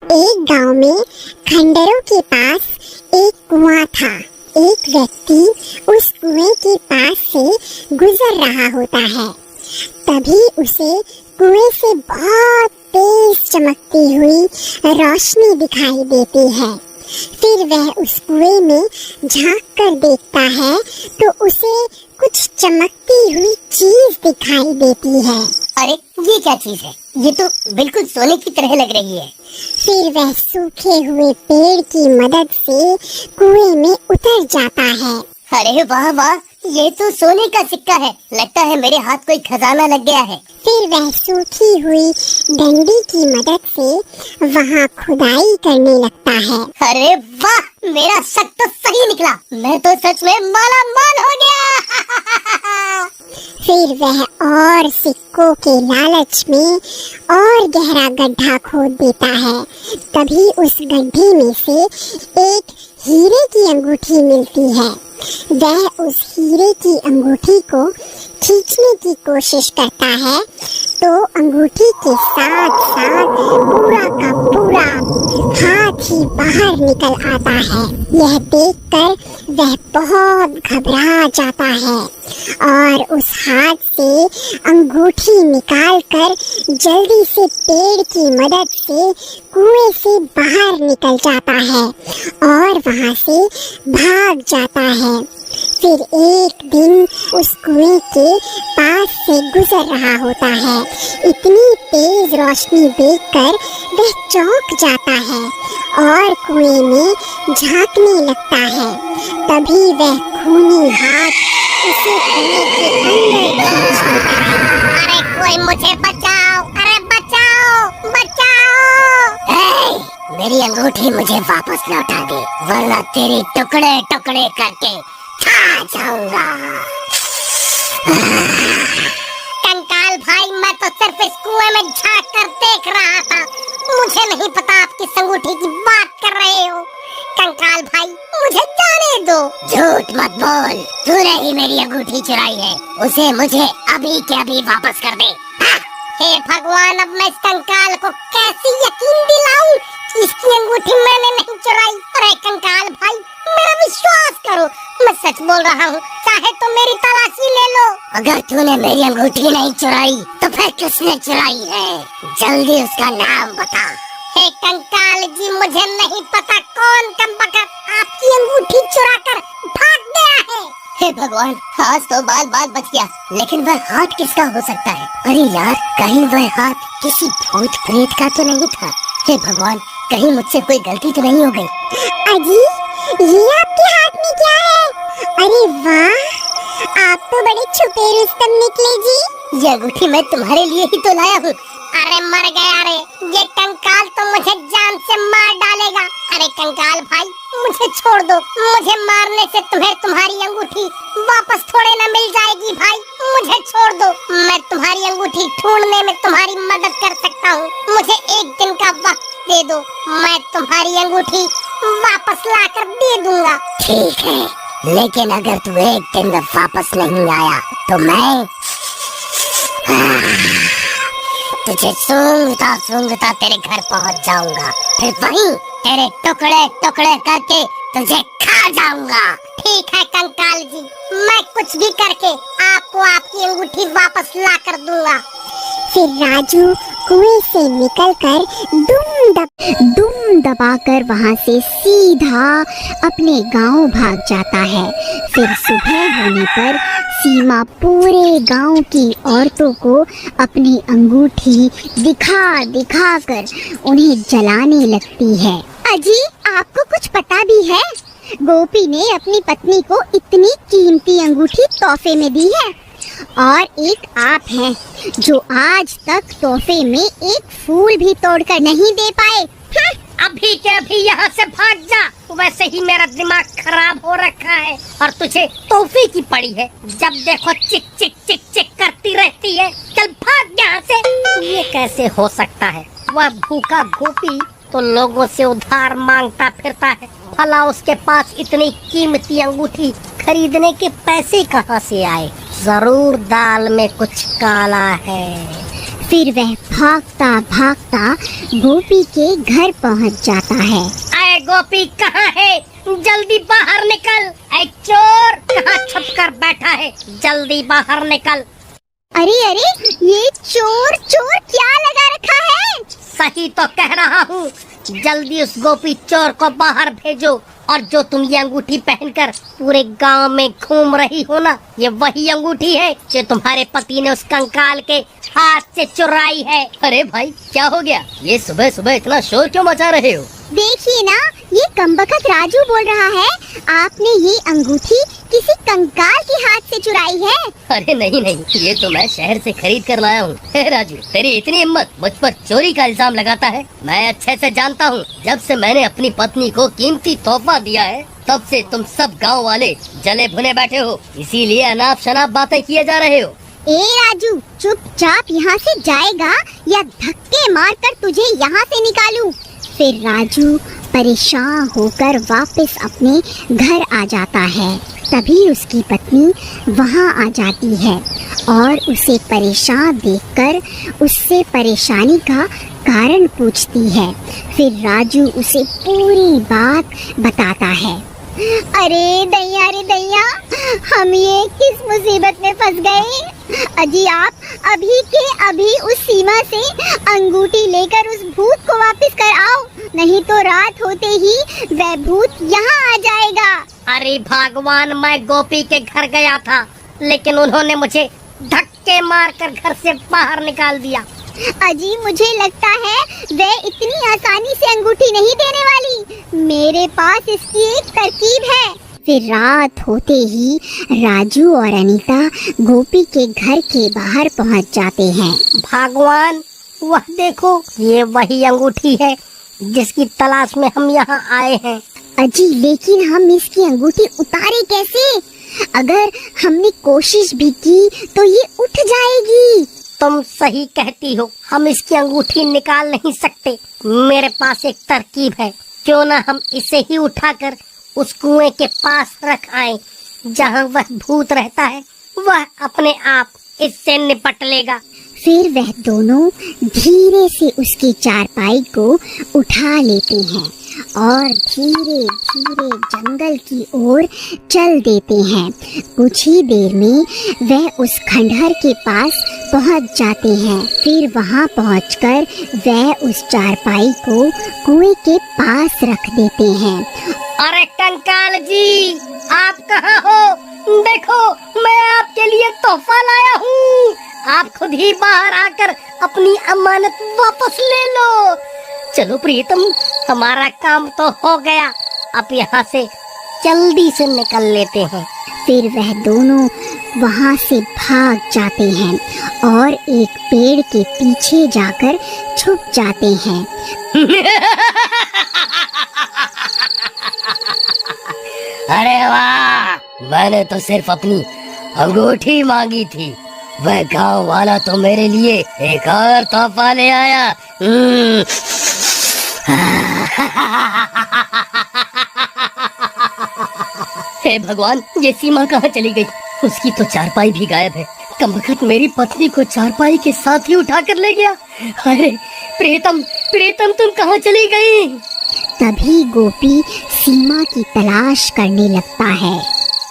एक गांव में खंडरों के पास एक कुआं था। एक व्यक्ति उस कुएं के पास से गुजर रहा होता है। तभी उसे कुएं से बहुत तेज चमकती हुई रोशनी दिखाई देती है। फिर वह उस कुएं में झांक कर देखता है तो उसे कुछ चमकती हुई चीज दिखाई देती है। अरे ये क्या चीज है? ये तो बिल्कुल सोने की तरह लग रही है। फिर वह सूखे हुए पेड़ की मदद से कुएं में उतर जाता है। अरे वाह वाह, ये तो सोने का सिक्का है। लगता है मेरे हाथ कोई खजाना लग गया है। फिर वह सूखी हुई डंडी की मदद से वहाँ खुदाई करने लगता है। अरे वाह, मेरा शक तो सही निकला। मैं तो सच में माला माल हो गया। फिर वह और सिक्कों के लालच में और गहरा गड्ढा खोद देता है। तभी उस गड्ढे में से एक हीरे की अंगूठी मिलती है। वह उस हीरे की अंगूठी को खींचने की कोशिश करता है तो अंगूठी के साथ साथ पूरा का पूरा हाथ ही बाहर निकल आता है। यह देखकर वह बहुत घबरा जाता है और उस हाथ से अंगूठी निकालकर जल्दी से पेड़ की मदद से कुएं से बाहर निकल जाता है और वहां से भाग जाता है। फिर एक दिन उस कुएं के पास से गुजर रहा होता है। इतनी तेज रोशनी देखकर वह चौंक जाता है और कुएं में झांकने लगता है। तभी वह खूनी हाथ उसे कुएं के अंदर खींच लेता है। अरे कोई मुझे बचाओ! अरे बचाओ बचाओ! मेरी अंगूठी मुझे वापस लौटा दे, वरना तेरे टुकड़े टुकड़े करके खा जाऊंगा। कंकाल भाई, मैं तो सिर्फ इस कुएं में झांक कर देख रहा था। मुझे नहीं पता आप किस अंगूठी की बात कर रहे हो। कंकाल भाई, मुझे जाने दो। झूठ मत बोल, तूने ही मेरी अंगूठी चुराई है। उसे मुझे अभी के अभी वापस कर दे। हे भगवान, अब मैं इस कंकाल को कैसे यकीन दिलाऊं कि इसकी अंगूठी मैंने नहीं चुराई। अरे कंकाल भाई, मेरा विश्वास करो, मैं सच बोल रहा हूँ। चाहे तो मेरी तलाशी ले लो। अगर तूने मेरी अंगूठी नहीं चुराई तो फिर किसने चुराई है? जल्दी उसका नाम बता। हे कंकाल जी, मुझे नहीं पता कौन कमबख्त आपकी अंगूठी चुरा कर भाग गया है। हे भगवान, आज तो बाल बाल बच गया। लेकिन वह हाथ किसका हो सकता है? अरे यार, कहीं वह हाथ किसी भूत प्रेत का तो नहीं था? हे भगवान, कहीं मुझसे कोई गलती तो नहीं हो गई? अजी, ये आपके हाथ में क्या है? अरे वाह, आप तो बड़े छुपे रुस्तम निकले जी। ये अंगूठी मैं तुम्हारे लिए ही तो लाया हूँ। अरे मर गया रे, ये कंकाल तो मुझे जान से मार डालेगा। अरे कंकाल भाई, मुझे छोड़ दो। मुझे मारने से तुम्हें तुम्हारी अंगूठी वापस थोड़े ना मिल जाएगी भाई। मुझे छोड़ दो, मैं तुम्हारी अंगूठी ढूंढने में तुम्हारी मदद कर सकता हूँ। मुझे एक दिन का वक्त दे दो, मैं तुम्हारी अंगूठी वापस लाकर दे दूंगा। ठीक है, लेकिन अगर तू एक दिन में वापस नहीं आया तो मैं तुझे सूंघता सूंघता तेरे घर पहुंच जाऊंगा। फिर वहीं तेरे टुकड़े टुकड़े करके तुझे खा जाऊंगा। ठीक है कंकाल जी, मैं कुछ भी करके आपको आपकी अंगूठी वापस ला कर दूंगा। फिर राजू कुएं से निकलकर दुम दबाकर वहां से सीधा अपने गांव भाग जाता है। फिर सुबह होने पर सीमा पूरे गांव की औरतों को अपनी अंगूठी दिखा दिखा कर उन्हें जलाने लगती है। अजी, आपको कुछ पता भी है? गोपी ने अपनी पत्नी को इतनी कीमती अंगूठी तोहफे में दी है और एक आप हैं जो आज तक तोहफे में एक फूल भी तोड़कर नहीं दे पाए। अभी के अभी यहाँ से भाग जा, वैसे ही मेरा दिमाग खराब हो रखा है और तुझे तोहफे की पड़ी है। जब देखो चिक चिक चिक चिक करती रहती है। चल भाग यहाँ से। ये कैसे हो सकता है? वह भूखा गोपी तो लोगों से उधार मांगता फिरता है, भला उसके पास इतनी कीमती अंगूठी खरीदने के पैसे कहाँ से आए? जरूर दाल में कुछ काला है। फिर वह भागता भागता गोपी के घर पहुंच जाता है। अरे गोपी कहाँ है? जल्दी बाहर निकल। ऐ चोर, कहाँ छुप कर बैठा है? जल्दी बाहर निकल। अरे अरे, ये चोर चोर क्या लगा रखा है? सही तो कह रहा हूँ। जल्दी उस गोपी चोर को बाहर भेजो। और जो तुम ये अंगूठी पहनकर पूरे गांव में घूम रही हो ना, ये वही अंगूठी है जो तुम्हारे पति ने उस कंकाल के हाथ से चुराई है। अरे भाई, क्या हो गया? ये सुबह सुबह इतना शोर क्यों मचा रहे हो? देखिए ना, ये कमबख्त राजू बोल रहा है आपने ये अंगूठी किसी कंकाल के हाथ से चुराई है। अरे नहीं नहीं, ये तो मैं शहर से खरीद कर लाया हूँ। राजू, तेरी इतनी हिम्मत, मुझ पर चोरी का इल्जाम लगाता है? मैं अच्छे से जानता हूँ, जब से मैंने अपनी पत्नी को कीमती तोहफा दिया है तब से तुम सब गाँव वाले जले भुने बैठे हो, इसीलिए अनाप शनाप बातें किए जा रहे हो। ए राजू, चुपचाप यहाँ से जाएगा या धक्के मारकर तुझे यहाँ से निकालूं? फिर राजू परेशान होकर वापस अपने घर आ जाता है। तभी उसकी पत्नी वहाँ आ जाती है और उसे परेशान देखकर उससे परेशानी का कारण पूछती है। फिर राजू उसे पूरी बात बताता है। अरे दैया, हम ये किस मुसीबत में फंस गए? अजी, आप अभी के अभी उस सीमा से अंगूठी लेकर उस भूत को वापस कर आओ, नहीं तो रात होते ही वह भूत यहाँ आ जाएगा। अरे भगवान, मैं गोपी के घर गया था, लेकिन उन्होंने मुझे धक्के मारकर घर से बाहर निकाल दिया। अजी, मुझे लगता है वह इतनी आसानी से अंगूठी नहीं देने वाली। मेरे पास इसकी एक तरकीब है। फिर रात होते ही राजू और अनीता गोपी के घर के बाहर पहुंच जाते हैं। भगवान, वह देखो, ये वही अंगूठी है जिसकी तलाश में हम यहाँ आए हैं। अजी, लेकिन हम इसकी अंगूठी उतारे कैसे? अगर हमने कोशिश भी की तो ये उठ जाएगी। तुम सही कहती हो, हम इसकी अंगूठी निकाल नहीं सकते। मेरे पास एक तरकीब है, क्यों ना हम इसे ही उठाकर उस कुएं के पास रख आए जहाँ वह भूत रहता है। वह अपने आप इससे निपट लेगा। फिर वह दोनों धीरे से उसकी चारपाई को उठा लेते हैं और धीरे धीरे जंगल की ओर चल देते हैं। कुछ ही देर में वह उस खंडहर के पास पहुंच जाते हैं। फिर वहां पहुंचकर वह उस चारपाई को कुएं के पास रख देते हैं। अरे कंकाल जी, आप कहाँ हो? देखो, मैं आपके लिए तोहफा लाया हूँ। आप खुद ही बाहर आकर अपनी अमानत वापस ले लो। चलो प्रीतम, हमारा काम तो हो गया, अब यहाँ से जल्दी से निकल लेते हैं। फिर वह दोनों वहाँ से भाग जाते हैं और एक पेड़ के पीछे जाकर छुप जाते हैं। अरे वाह, मैंने तो सिर्फ अपनी अंगूठी मांगी थी, वह गांव वाला तो मेरे लिए एक और तोहफा ले आया। हे भगवान, ये सीमा कहाँ चली गई? उसकी तो चारपाई भी गायब है। कमबख्त मेरी पत्नी को चारपाई के साथ ही उठा कर ले गया। अरे प्रीतम, प्रीतम, तुम कहाँ चली गई? तभी गोपी सीमा की तलाश करने लगता है।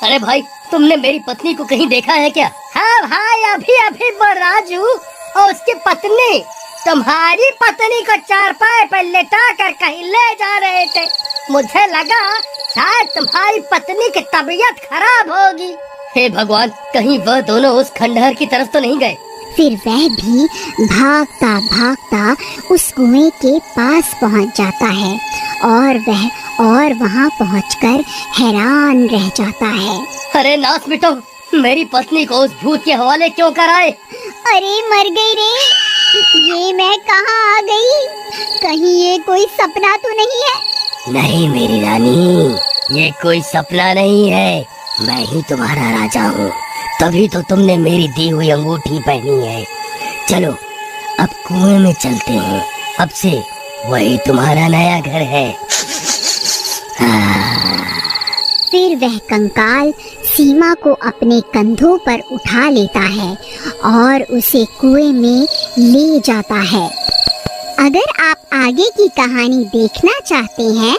अरे भाई, तुमने मेरी पत्नी को कहीं देखा है क्या? हाँ भाई, अभी अभी राजू और उसकी पत्नी तुम्हारी पत्नी को चारपाई पर लेटा कर कहीं ले जा रहे थे। मुझे लगा शायद तुम्हारी पत्नी की तबीयत खराब होगी। हे भगवान, कहीं वह दोनों उस खंडहर की तरफ तो नहीं गए? फिर वह भी भागता भागता उस कुएं के पास पहुंच जाता है और वहां पहुंचकर हैरान रह जाता है। अरे नाथ मिटो, मेरी पत्नी को उस भूत के हवाले क्यों कराए? अरे मर गई रे, ये मैं कहाँ आ गई? कहीं ये कोई सपना तो नहीं है? नहीं मेरी रानी, ये कोई सपना नहीं है, मैं ही तुम्हारा राजा हूँ। तभी तो तुमने मेरी दी हुई अंगूठी पहनी है। चलो अब कुएं में चलते हैं, अब से वही तुम्हारा नया घर है। फिर वह कंकाल सीमा को अपने कंधों पर उठा लेता है और उसे कुएं में ले जाता है। अगर आप आगे की कहानी देखना चाहते हैं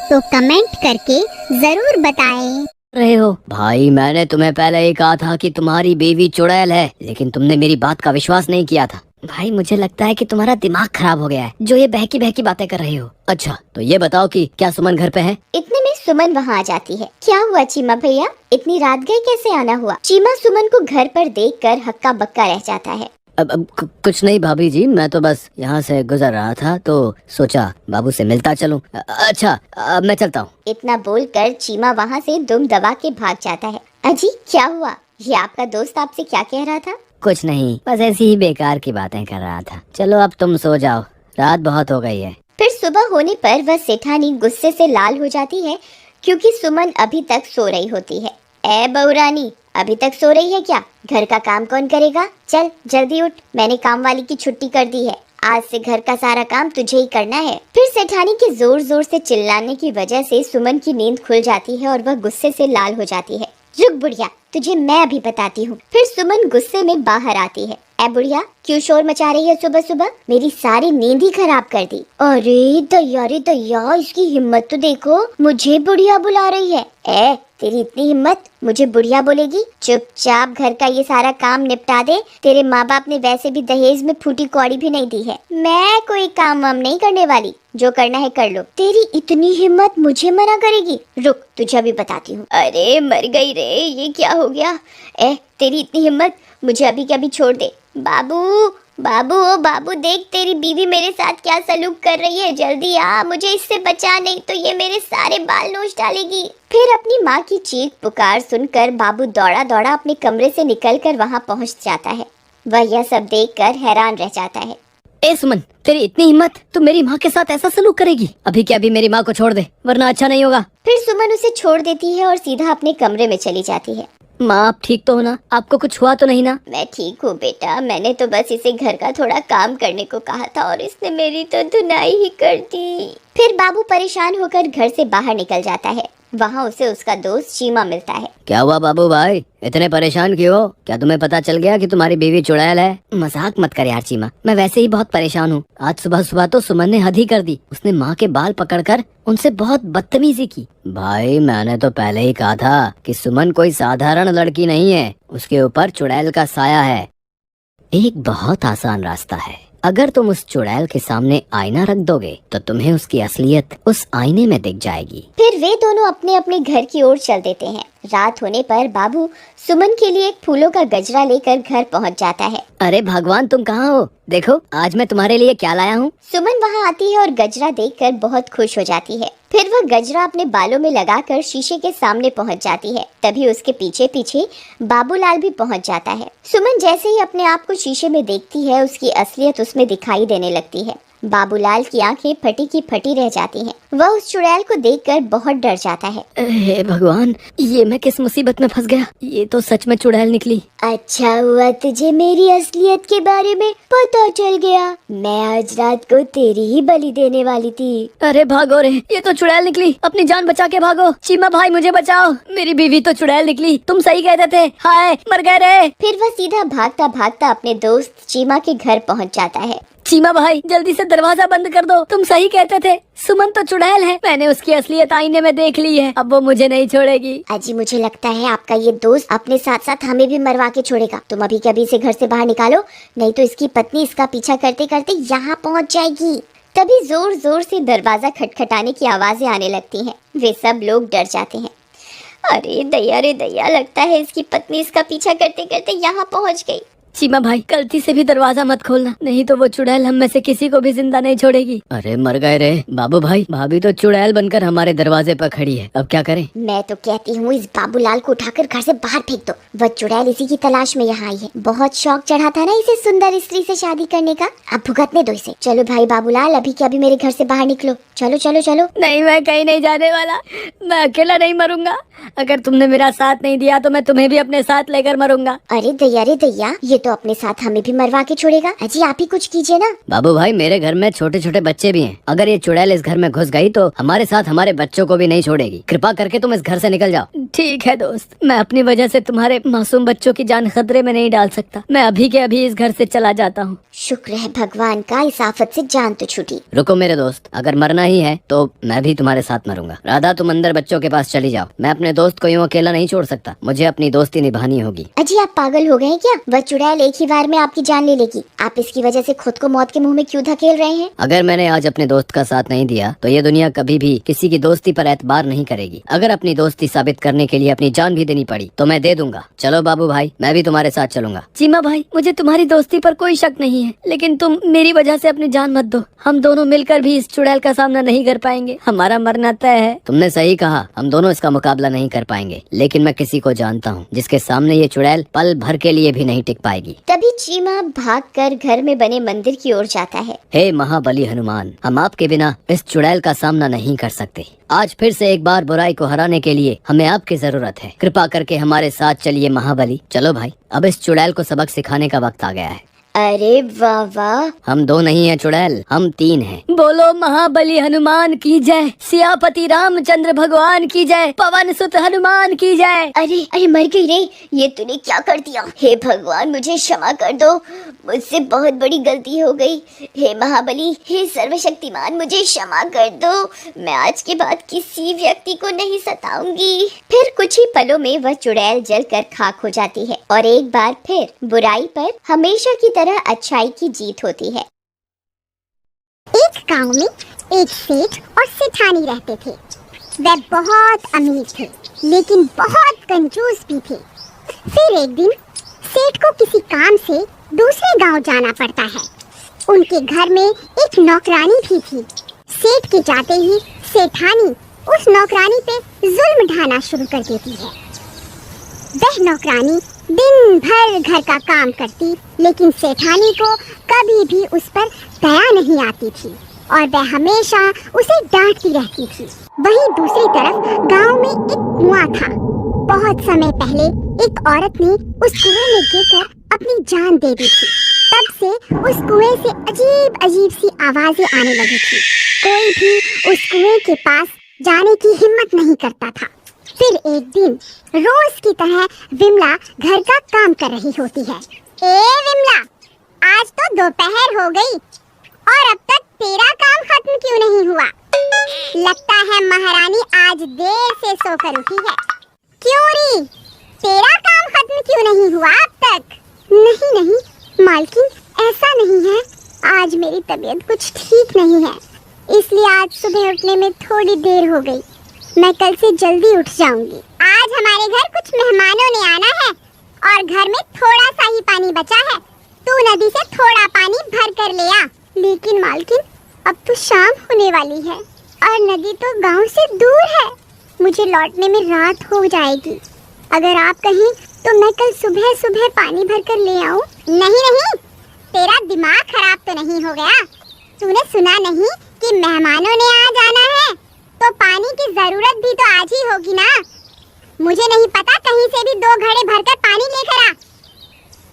तो कमेंट करके जरूर बताएं। रहे हो भाई, मैंने तुम्हें पहले ही कहा था कि तुम्हारी बीवी चुड़ैल है, लेकिन तुमने मेरी बात का विश्वास नहीं किया था। भाई मुझे लगता है कि तुम्हारा दिमाग खराब हो गया है, जो ये बहकी बहकी बातें कर रही हो। अच्छा तो ये बताओ कि क्या सुमन घर पे है? इतने में सुमन वहाँ आ जाती है। क्या हुआ चीमा भैया, इतनी रात गए कैसे आना हुआ? चीमा सुमन को घर पर देखकर हक्का बक्का रह जाता है। अब कुछ नहीं भाभी जी, मैं तो बस यहाँ से गुजर रहा था तो सोचा बाबू से मिलता चलूं। अच्छा अब मैं चलता हूँ। इतना बोलकर चीमा वहाँ से दुम दबा के भाग जाता है। अजी क्या हुआ, ये आपका दोस्त आपसे क्या कह रहा था? कुछ नहीं, बस ऐसी ही बेकार की बातें कर रहा था। चलो अब तुम सो जाओ, रात बहुत हो गई है। फिर सुबह होने पर वह सेठानी गुस्से से लाल हो जाती है क्योंकि सुमन अभी तक सो रही होती है। ए बहुरानी, अभी तक सो रही है क्या? घर का काम कौन करेगा? चल जल्दी उठ, मैंने काम वाली की छुट्टी कर दी है, आज से घर का सारा काम तुझे ही करना है। फिर सेठानी के जोर जोर से चिल्लाने की वजह से सुमन की नींद खुल जाती है और वह गुस्से से लाल हो जाती है। रुक बुढ़िया, तुझे मैं अभी बताती हूँ। फिर सुमन गुस्से में बाहर आती है। ए बुढ़िया, क्यों शोर मचा रही है सुबह सुबह? मेरी सारी नींद ही खराब कर दी। अरे दैया, इसकी हिम्मत तो देखो, मुझे बुढ़िया बुला रही है। ए तेरी इतनी हिम्मत, मुझे बुढ़िया बोलेगी? चुपचाप घर का ये सारा काम निपटा दे। तेरे माँ बाप ने वैसे भी दहेज में फूटी कौड़ी भी नहीं दी है। मैं कोई काम वाम नहीं करने वाली, जो करना है कर लो। तेरी इतनी हिम्मत, मुझे मना करेगी? रुक तुझे अभी बताती हूँ। अरे मर गई रे, ये क्या हो गया? ए तेरी इतनी हिम्मत, मुझे अभी के अभी छोड़ दे। बाबू बाबू, ओ बाबू, देख तेरी बीवी मेरे साथ क्या सलूक कर रही है, जल्दी आ, मुझे इससे बचा, नहीं तो ये मेरे सारे बाल नोच डालेगी। फिर अपनी माँ की चीख पुकार सुनकर बाबू दौड़ा दौड़ा अपने कमरे से निकलकर वहाँ पहुँच जाता है। वह यह सब देखकर हैरान रह जाता है। ए सुमन, तेरी इतनी हिम्मत, तू मेरी माँ के साथ ऐसा सलूक करेगी? अभी के अभी मेरी माँ को छोड़ दे, वरना अच्छा नहीं होगा। फिर सुमन उसे छोड़ देती है और सीधा अपने कमरे में चली जाती है। माँ आप ठीक तो हो ना? आपको कुछ हुआ तो नहीं ना? मैं ठीक हूँ बेटा, मैंने तो बस इसे घर का थोड़ा काम करने को कहा था और इसने मेरी तो धुनाई ही कर दी। फिर बाबू परेशान होकर घर से बाहर निकल जाता है। वहाँ उसे उसका दोस्त चीमा मिलता है। क्या हुआ बाबू भाई, इतने परेशान क्यों हो? क्या तुम्हें पता चल गया कि तुम्हारी बीवी चुड़ैल है? मजाक मत कर यार चीमा, मैं वैसे ही बहुत परेशान हूँ। आज सुबह सुबह तो सुमन ने हद ही कर दी, उसने माँ के बाल पकड़कर उनसे बहुत बदतमीजी की। भाई मैंने तो पहले ही कहा था कि सुमन कोई साधारण लड़की नहीं है, उसके ऊपर चुड़ैल का साया है। एक बहुत आसान रास्ता है, अगर तुम उस चुड़ैल के सामने आईना रख दोगे तो तुम्हें उसकी असलियत उस आईने में दिख जाएगी। फिर वे दोनों अपने अपने घर की ओर चल देते हैं। रात होने पर बाबू सुमन के लिए एक फूलों का गजरा लेकर घर पहुंच जाता है। अरे भगवान तुम कहाँ हो? देखो आज मैं तुम्हारे लिए क्या लाया हूँ। सुमन वहाँ आती है और गजरा देखकर बहुत खुश हो जाती है। फिर वह गजरा अपने बालों में लगाकर शीशे के सामने पहुँच जाती है। तभी उसके पीछे पीछे बाबूलाल भी पहुँच जाता है। सुमन जैसे ही अपने आप को शीशे में देखती है, उसकी असलियत उसमें दिखाई देने लगती है। बाबूलाल की आंखें फटी की फटी रह जाती हैं। वह उस चुड़ैल को देखकर बहुत डर जाता है। हे भगवान, ये मैं किस मुसीबत में फंस गया? ये तो सच में चुड़ैल निकली। अच्छा हुआ तुझे मेरी असलियत के बारे में पता चल गया। मैं आज रात को तेरी ही बलि देने वाली थी। अरे भागो रे, ये तो चुड़ैल निकली, अपनी जान बचा के भागो। चीमा भाई मुझे बचाओ, मेरी बीवी तो चुड़ैल निकली, तुम सही कहते थे। हाय मर गए रे। फिर वह सीधा भागता भागता अपने दोस्त चीमा के घर पहुंच जाता है। चीमा भाई जल्दी से दरवाजा बंद कर दो, तुम सही कहते थे, सुमन तो चुड़ैल है, मैंने उसकी असलियत आईने में देख ली है, अब वो मुझे नहीं छोड़ेगी। अजी मुझे लगता है आपका ये दोस्त अपने साथ साथ हमें भी मरवा के छोड़ेगा। तुम अभी के अभी इसे घर से बाहर निकालो, नहीं तो इसकी पत्नी इसका पीछा करते करते यहाँ पहुँच जाएगी। तभी जोर जोर से दरवाजा खटखटाने की आवाजें आने लगती हैं। वे सब लोग डर जाते हैं। अरे दैया, लगता है इसकी पत्नी इसका पीछा करते करते यहाँ पहुँच गई। चीमा भाई गलती से भी दरवाजा मत खोलना, नहीं तो वो चुड़ैल हम में से किसी को भी जिंदा नहीं छोड़ेगी। अरे मर गए रे बाबू भाई, भाभी तो चुड़ैल बनकर हमारे दरवाजे पर खड़ी है, अब क्या करें? मैं तो कहती हूँ इस बाबूलाल को उठाकर घर से बाहर फेंक दो। वह चुड़ैल इसी की तलाश में यहाँ आई है। बहुत शौक चढ़ा था ना इसे सुंदर स्त्री से शादी करने का, अब भुगतने दो इसे। चलो भाई बाबूलाल, अभी के अभी मेरे घर से बाहर निकलो। चलो चलो चलो। नहीं मैं कहीं नहीं जाने वाला, मैं अकेला नहीं मरूंगा। अगर तुमने मेरा साथ नहीं दिया तो मैं तुम्हें भी अपने साथ लेकर मरूंगा। अरे दैया, ये तो अपने साथ हमें भी मरवा के छोड़ेगा। अजी आप ही कुछ कीजिए ना। बाबू भाई, मेरे घर में छोटे छोटे बच्चे भी हैं। अगर ये चुड़ैल इस घर में घुस गई तो हमारे साथ हमारे बच्चों को भी नहीं छोड़ेगी। कृपा करके तुम इस घर से निकल जाओ। ठीक है दोस्त, मैं अपनी वजह से तुम्हारे मासूम बच्चों की जान खतरे में नहीं डाल सकता। मैं अभी के अभी इस घर से चला जाता हूँ। शुक्र है भगवान का, इस आफत से जान तो छूटी। रुको मेरे दोस्त, अगर मरना ही है तो मैं भी तुम्हारे साथ मरूंगा। राधा, तुम अंदर बच्चों के पास चली जाओ। मैं अपने दोस्त को यूँ अकेला नहीं छोड़ सकता। मुझे अपनी दोस्ती निभानी होगी। अजी आप पागल हो गए हैं क्या? वह चुड़ैल एक ही बार में आपकी जान ले लेगी। आप इसकी वजह से खुद को मौत के मुंह में क्यों धकेल रहे हैं? अगर मैंने आज अपने दोस्त का साथ नहीं दिया तो ये दुनिया कभी भी किसी की दोस्ती पर एतबार नहीं करेगी। अगर अपनी दोस्ती साबित करने के लिए अपनी जान भी देनी पड़ी तो मैं दे दूंगा। चलो बाबू भाई, मैं भी तुम्हारे साथ चलूंगा। चीमा भाई, मुझे तुम्हारी दोस्ती पर कोई शक नहीं है, लेकिन तुम मेरी वजह से अपनी जान मत दो। हम दोनों मिलकर भी इस चुड़ैल का सामना नहीं कर पाएंगे। हमारा मरना तय है। तुमने सही कहा, हम दोनों इसका मुकाबला नहीं कर पाएंगे, लेकिन मैं किसी को जानता हूँ जिसके सामने ये चुड़ैल पल भर के लिए भी नहीं टिक पाएगी। तभी चीमा भागकर घर में बने मंदिर की ओर जाता है। हे महाबली हनुमान, हम आपके बिना इस चुड़ैल का सामना नहीं कर सकते। आज फिर से एक बार बुराई को हराने के लिए हमें आपकी जरूरत है। कृपा करके हमारे साथ चलिए महाबली। चलो भाई, अब इस चुड़ैल को सबक सिखाने का वक्त आ गया है। अरे वाह वाह, हम 2 नहीं हैं चुड़ैल, हम 3 हैं। बोलो महाबली हनुमान की जय, सियापति रामचंद्र भगवान की जय, पवन सुत हनुमान की जय। अरे अरे मर गई रे, ये तूने क्या कर दिया? हे भगवान मुझे क्षमा कर दो, मुझसे बहुत बड़ी गलती हो गई। हे महाबली, हे सर्वशक्तिमान, मुझे क्षमा कर दो। मैं आज के बाद किसी व्यक्ति को नहीं सताऊंगी। फिर कुछ ही पलों में वह चुड़ैल जलकर खाक हो जाती है और एक बार फिर बुराई पर हमेशा की तरह अच्छाई की जीत होती है। एक गांव में एक सेठ और सेठानी रहते थे। वे बहुत अमीर थे, लेकिन बहुत कंजूस भी थे। फिर एक दिन सेठ को किसी काम से दूसरे गांव जाना पड़ता है। उनके घर में एक नौकरानी भी थी। सेठ के जाते ही सेठानी उस नौकरानी पे जुल्म ढाना शुरू कर देती है। वह नौकरानी दिन भर घर का काम करती, लेकिन सेठानी को कभी भी उस पर दया नहीं आती थी और वह हमेशा उसे डांटती रहती थी। वहीं दूसरी तरफ गांव में एक कुआं था। बहुत समय पहले एक औरत ने उस कुएं में गिरकर अपनी जान दे दी थी। तब से उस कुएं से अजीब अजीब सी आवाजें आने लगी थी। कोई भी उस कुएं के पास जाने की हिम्मत नहीं करता था। फिर एक दिन रोज की तरह विमला घर का काम कर रही होती है। ए विमला, आज तो दोपहर हो गई और अब तक तेरा काम खत्म क्यों नहीं हुआ? लगता है महारानी आज देर से सोकर उठी है। क्यों री, तेरा काम खत्म क्यों नहीं हुआ अब तक? नहीं नहीं मालकिन, ऐसा नहीं है। आज मेरी तबीयत कुछ ठीक नहीं है, इसलिए आज सुबह उठने में थोड़ी देर हो गई। मैं कल से जल्दी उठ जाऊंगी। आज हमारे घर कुछ मेहमानों ने आना है और घर में थोड़ा सा ही पानी बचा है। तू नदी से थोड़ा पानी भर कर ले आ। लेकिन मालकिन, अब तो शाम होने वाली है और नदी तो गांव से दूर है। मुझे लौटने में रात हो जाएगी। अगर आप कहें तो मैं कल सुबह सुबह पानी भर कर ले आऊं। नहीं नहीं, तेरा दिमाग खराब तो नहीं हो गया? तूने सुना नहीं कि मेहमानों ने आ जाना है, तो पानी की जरूरत भी तो आज ही होगी ना। मुझे नहीं पता, कहीं से भी 2 घड़े भरकर पानी लेकर आ।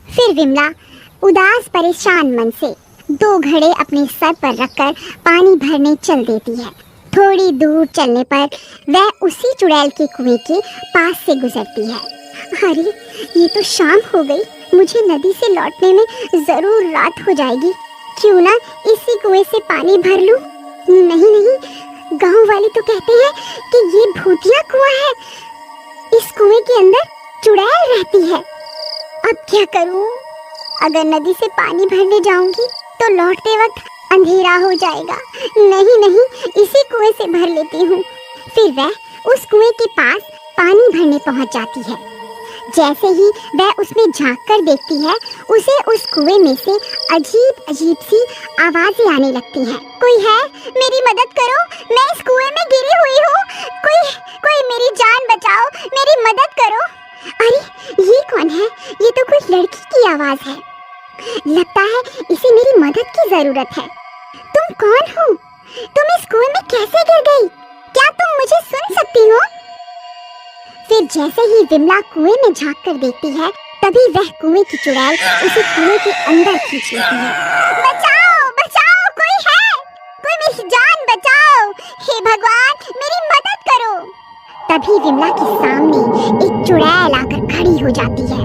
फिर विमला उदास परेशान मन से 2 घड़े अपने सर पर रखकर पानी भरने चल देती है। थोड़ी दूर चलने पर वह उसी चुड़ैल के कुएं के पास से गुजरती है। अरे, ये तो शाम हो गई। मुझे नदी से लौटने में जरूर रात हो जाएगी। क्यों ना इसी कुएं से पानी भर लूं? नहीं नहीं, गांव वाले तो कहते हैं कि ये भूतिया कुआं है। इस कुएं के अंदर चुड़ैल रहती है। अब क्या करूं? अगर नदी से पानी भरने जाऊंगी तो लौटते वक्त अंधेरा हो जाएगा। नहीं नहीं, इसी कुएं से भर लेती हूँ। फिर वह उस कुएं के पास पानी भरने पहुँच जाती है। जैसे ही वह उसमें झांक कर देखती है, उसे उस कुएं में से अजीब अजीब सी आवाजें आने लगती हैं। कोई है? मेरी मदद करो, मैं इस कुएं में गिरी हुई हूँ। कोई मेरी जान बचाओ, मेरी मदद करो। अरे, ये कौन है? ये तो कोई लड़की की आवाज है। लगता है इसे मेरी मदद की जरूरत है। तुम कौन हो? तुम इस कुएं में कैसे गिर गई? क्या तुम मुझे सुन सकती हो? फिर जैसे ही विमला कुएं में झांक कर देखती है तभी वह कुएं की चुड़ैल उसे कुएं के अंदर खींच लेती है। बचाओ बचाओ, कोई है, कोई मेरी जान बचाओ, हे भगवान मेरी मदद करो। तभी विमला के सामने एक चुड़ैल आकर खड़ी हो जाती है।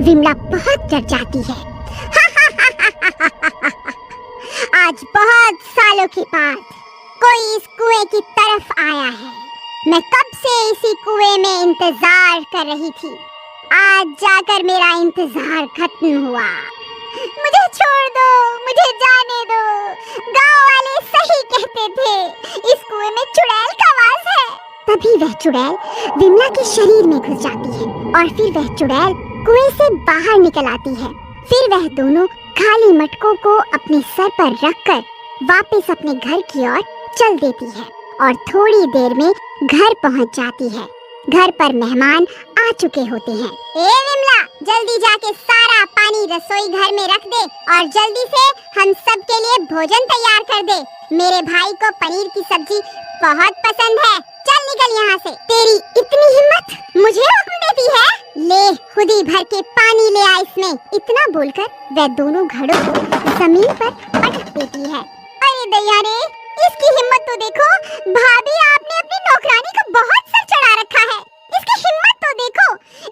विमला बहुत डर जाती है। आज बहुत सालों के बाद कोई इस कुएं की तरफ आया है। मैं कब से इसी कुएं में इंतजार कर रही थी। आज जाकर मेरा इंतजार खत्म हुआ। मुझे छोड़ दो, मुझे जाने दो। गांव वाले सही कहते थे, इस कुएं में चुड़ैल का वास है। तभी वह चुड़ैल विमला के शरीर में घुस जाती है और फिर वह चुड़ैल कुएं से बाहर निकल आती है। फिर वह दोनों खाली मटकों को अपने सर पर रखकर वापस अपने घर की ओर चल देती है और थोड़ी देर में घर पहुंच जाती है। घर पर मेहमान आ चुके होते हैं। ए विमला, जल्दी जाके सारा पानी रसोई घर में रख दे और जल्दी से हम सब के लिए भोजन तैयार कर दे। मेरे भाई को पनीर की सब्जी बहुत पसंद है। चल निकल यहाँ से। तेरी इतनी हिम्मत, मुझे हुक्म देती है? ले खुद ही भर के पानी ले आ इसमें। इतना बोलकर वह दोनों घड़ों को जमीन पर पटक देती है। अरे दैया रे, इसकी हिम्मत तो देखो। भाभी, आपने अपनी नौकरानी को बहुत सर चढ़ा रखा है। इसकी हिम्मत तो देखो।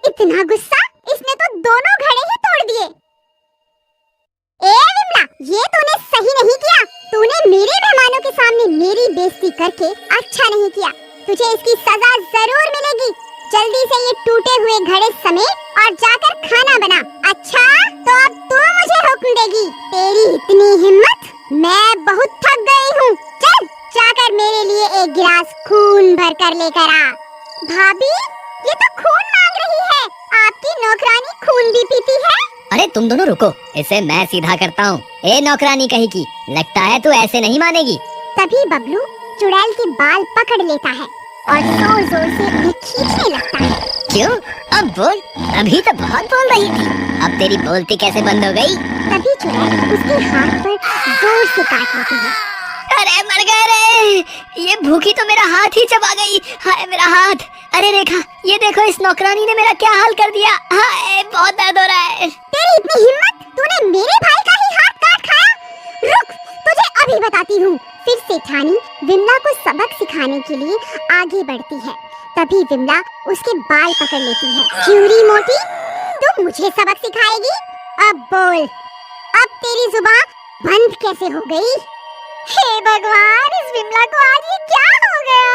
इतना गुस्सा, इसने तो दोनों घड़े ही तोड़ दिए। ए विमला, ये तूने सही नहीं किया। तूने मेरे मेहमानों के सामने मेरी बेइज्जती करके अच्छा नहीं किया। तुझे इसकी सजा जरूर मिलेगी। जल्दी से ये टूटे हुए घड़े समेट और जाकर खाना बना। अच्छा, तो अब तू मुझे हुक्म देगी? तेरी इतनी हिम्मत? मैं बहुत थक गई हूँ। चल जाकर मेरे लिए एक गिलास खून भर कर लेकर आ। भाभी, ये तो खून मांग रही है। आपकी नौकरानी खून भी पीती है? अरे तुम दोनों रुको, इसे मैं सीधा करता हूँ। ए नौकरानी कहीं की, लगता है तू ऐसे नहीं मानेगी। तभी बबलू चुड़ैल के बाल पकड़ लेता है और जोर जोर से उन्हें खींचने लगता है। क्यों? अब बोल, अभी तो बहुत बोल रही थी, अब तेरी बोलती कैसे बंद हो गई? तभी चुड़ैल उसके हाथ पर जोर से काट लेती है। अरे मर गए रे, ये भूखी तो मेरा हाथ ही चबा गई। हाय मेरा हाथ। अरे रेखा, ये देखो इस नौकरानी ने मेरा क्या हाल कर दिया। हाय बहुत दर्द हो रहा है। तेरी इतनी हिम्मत, तूने मेरे भाई का ही हाथ काट खाया? रुक, तुझे अभी बताती हूँ। फिर सेठानी विमला को सबक सिखाने के लिए आगे बढ़ती है। तभी विमला उसके बाल पकड़ लेती है। क्यूरी मोटी, तू मुझे सबक सिखाएगी? अब बोल, अब तेरी जुबान बंद कैसे हो गई? हे भगवान, इस विमला को आज ये क्या हो गया?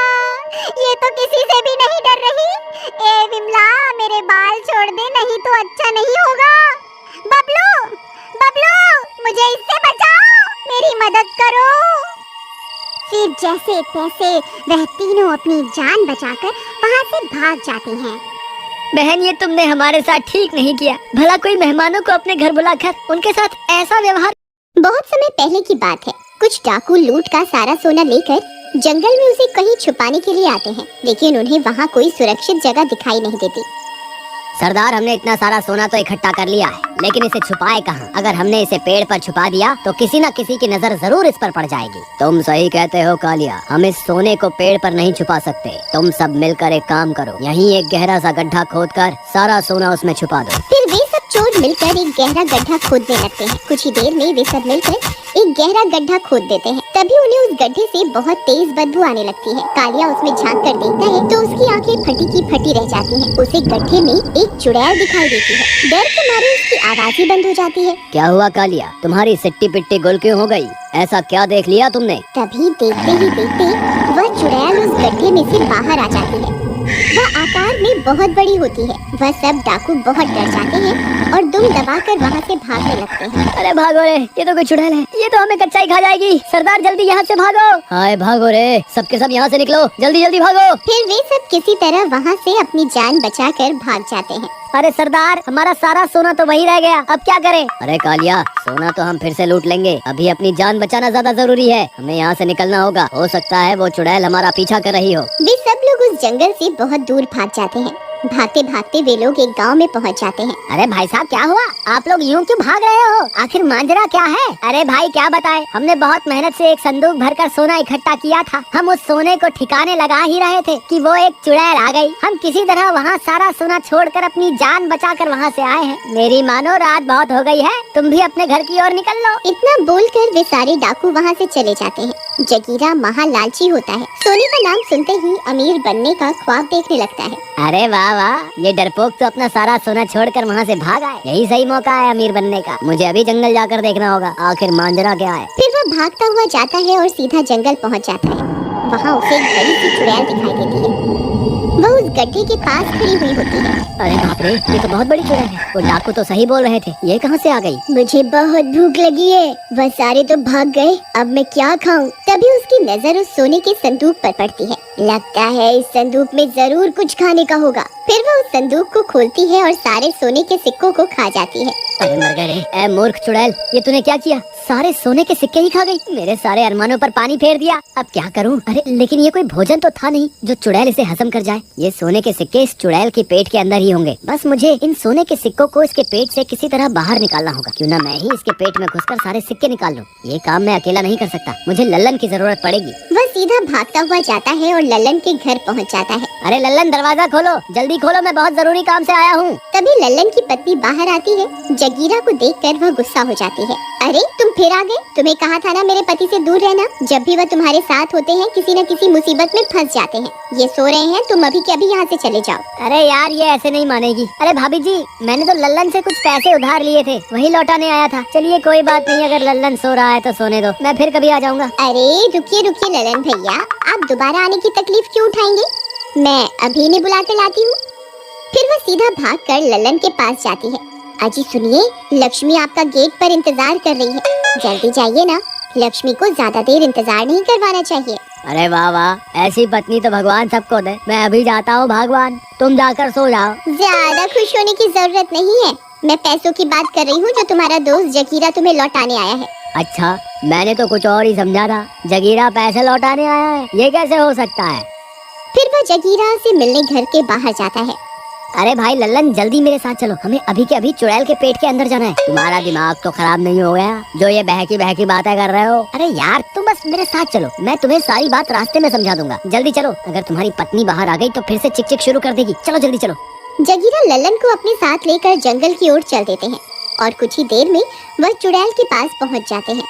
ये तो किसी से भी नहीं डर रही। ए विमला, मेरे बाल छोड़ दे, नहीं तो अच्छा नहीं होगा। बबलू, बबलू, मुझे इससे बचाओ, मेरी मदद करो। फिर जैसे तैसे वह तीनों अपनी जान बचाकर वहाँ से भाग जाते हैं। बहन, ये तुमने हमारे साथ ठीक नहीं किया। भला कोई मेहमानों को अपने घर बुलाकर उनके साथ ऐसा व्यवहार। बहुत समय पहले की बात है। कुछ डाकू लूट का सारा सोना लेकर जंगल में उसे कहीं छुपाने के लिए आते हैं, लेकिन उन्हें वहाँ कोई सुरक्षित जगह दिखाई नहीं देती। सरदार, हमने इतना सारा सोना तो इकट्ठा कर लिया है, लेकिन इसे छुपाए कहाँ? अगर हमने इसे पेड़ पर छुपा दिया तो किसी न किसी की नजर जरूर इस पर पड़ जाएगी। तुम सही कहते हो कालिया, हम इस सोने को पेड़ पर नहीं छुपा सकते। तुम सब मिलकर एक काम करो, यहीं एक गहरा सा गड्ढा खोदकर सारा सोना उसमें छुपा दो। फिर वे सब चोर मिलकर एक गहरा गड्ढा खोदने लगते हैं। कुछ ही देर में वे सब मिलकर एक गहरा गड्ढा खोद देते हैं। तभी उन्हें उस गड्ढे से बहुत तेज बदबू आने लगती है। कालिया उसमें झांक कर देखता है तो उसकी आंखें फटी की फटी रह जाती हैं। उसे गड्ढे में एक चुड़ैल दिखाई देती है। डर के मारे उसकी आवाज ही बंद हो जाती है। क्या हुआ कालिया, तुम्हारी सिट्टी पिट्टी गुल क्यों हो गई? ऐसा क्या देख लिया तुमने? तभी देखते ही देखते वह चुड़ैल उस गड्ढे में से बाहर आ जाती है। वह आकार में बहुत बड़ी होती है। वह सब डाकू बहुत डर जाते हैं और दुम दबाकर वहाँ से भागने लगते हैं। अरे भागो रे, ये तो कोई चुड़ैल है, ये तो हमें कच्चा ही खा जाएगी। सरदार जल्दी यहाँ से भागो। हाय भागो रे, सबके सब यहाँ से निकलो, जल्दी जल्दी भागो। फिर वे सब किसी तरह वहाँ से अपनी जान बचाकर भाग जाते हैं। अरे सरदार, हमारा सारा सोना तो वहीं रह गया, अब क्या करें? अरे कालिया, सोना तो हम फिर से लूट लेंगे, अभी अपनी जान बचाना ज्यादा जरूरी है। हमें यहाँ से निकलना होगा, हो सकता है वो चुड़ैल हमारा पीछा कर रही हो। वे सब लोग उस जंगल से बहुत दूर भाग जाते हैं। भागते भागते वे लोग एक गांव में पहुंच जाते हैं। अरे भाई साहब क्या हुआ? आप लोग यूं क्यों भाग रहे हो? आखिर मांजरा क्या है? अरे भाई क्या बताए, हमने बहुत मेहनत से एक संदूक भरकर सोना इकट्ठा किया था। हम उस सोने को ठिकाने लगा ही रहे थे कि वो एक चुड़ैल आ गई। हम किसी तरह वहाँ सारा सोना छोड़कर अपनी जान बचाकर वहाँ से आए हैं। मेरी मानो रात बहुत हो गई है, तुम भी अपने घर की ओर निकल लो। इतना बोलकर वे सारे डाकू वहाँ से चले जाते हैं। जगीरा महा लालची होता है, सोने का नाम सुनते ही अमीर बनने का ख्वाब देखने लगता है। अरे वाह वाह, ये डरपोक तो अपना सारा सोना छोड़कर वहाँ से भाग आए। यही सही मौका है अमीर बनने का। मुझे अभी जंगल जाकर देखना होगा आखिर मांजरा क्या है। फिर वह भागता हुआ जाता है और सीधा जंगल पहुँच जाता है। वहाँ उसे एक बड़ी सी चुड़ैल दिखाई देती है। वह उस गड्ढे के पास खड़ी हुई होती है। अरे बाप रे, ये तो बहुत बड़ी चुड़ैल है। वो डाकू तो सही बोल रहे थे, ये कहाँ से आ गई? मुझे बहुत भूख लगी है, वह सारे तो भाग गए, अब मैं क्या खाऊं? तभी उसकी नजर उस सोने के संदूक पर पड़ती है। लगता है इस संदूक में जरूर कुछ खाने का होगा। फिर वह उस संदूक को खोलती है और सारे सोने के सिक्कों को खा जाती है। अरे मर गए रे, ए मूर्ख चुड़ैल, ये तूने क्या किया? सारे सोने के सिक्के ही खा गई, मेरे सारे अरमानों पर पानी फेर दिया। अब क्या करूं? अरे लेकिन ये कोई भोजन तो था नहीं जो चुड़ैल इसे हजम कर जाए। ये सोने के सिक्के इस चुड़ैल के पेट के अंदर ही होंगे। बस मुझे इन सोने के सिक्कों को इसके पेट से किसी तरह बाहर निकालना होगा। क्यों ना मैं ही इसके पेट में घुसकर सारे सिक्के निकाल लूं। ये काम मैं अकेला नहीं कर सकता, मुझे लल्लन की जरूरत पड़ेगी। वह सीधा भागता हुआ जाता है और लल्लन के घर पहुंच जाता है। अरे लल्लन, दरवाजा खोलो, जल्दी खोलो, मैं बहुत जरूरी काम से आया हूँ। तभी लल्लन की पत्नी बाहर आती है। जगीरा को देखकर वह गुस्सा हो जाती है। अरे तुम फिर आ गए, तुम्हें कहा था ना मेरे पति से दूर रहना। जब भी वह तुम्हारे साथ होते हैं किसी न किसी मुसीबत में फंस जाते हैं। ये सो रहे हैं, तुम अभी के अभी यहाँ से चले जाओ। अरे यार, ये ऐसे नहीं मानेगी। अरे भाभी जी, मैंने तो लल्लन से कुछ पैसे उधार लिए थे, वही लौटाने आया था। चलिए कोई बात नहीं, अगर लल्लन सो रहा है तो सोने दो, मैं फिर कभी आ जाऊंगा। अरे रुकिए रुकिए लल्लन भैया, आप दोबारा आने की तकलीफ क्यों उठाएंगे? मैं अभी इन्हें बुला कर लाती हूँ। फिर वह सीधा भाग कर लल्लन के पास जाती है। अजी सुनिए, लक्ष्मी आपका गेट पर इंतजार कर रही है, जल्दी जाइए ना। लक्ष्मी को ज्यादा देर इंतजार नहीं करवाना चाहिए। अरे वाह वाह, ऐसी पत्नी तो भगवान सबको दे। मैं अभी जाता हूँ भगवान, तुम जाकर सो जाओ। ज्यादा खुश होने की जरूरत नहीं है, मैं पैसों की बात कर रही हूँ जो तुम्हारा दोस्त जगीरा तुम्हें लौटाने आया है। अच्छा, मैंने तो कुछ और ही समझा था। जगीरा पैसे लौटाने आया है, ये कैसे हो सकता है? फिर वह जगीरा से मिलने घर के बाहर जाता है। अरे भाई लल्लन, जल्दी मेरे साथ चलो, हमें अभी के अभी चुड़ैल के पेट के अंदर जाना है। तुम्हारा दिमाग तो खराब नहीं हो गया जो ये बहकी बहकी बातें कर रहे हो? अरे यार, तुम बस मेरे साथ चलो, मैं तुम्हें सारी बात रास्ते में समझा दूंगा। जल्दी चलो, अगर तुम्हारी पत्नी बाहर आ गई तो फिर से चिक चिक शुरू कर देगी। चलो जल्दी चलो। जगीरा लल्लन को अपने साथ लेकर जंगल की ओर चल देते हैं और कुछ ही देर में वह चुड़ैल के पास पहुंच जाते हैं।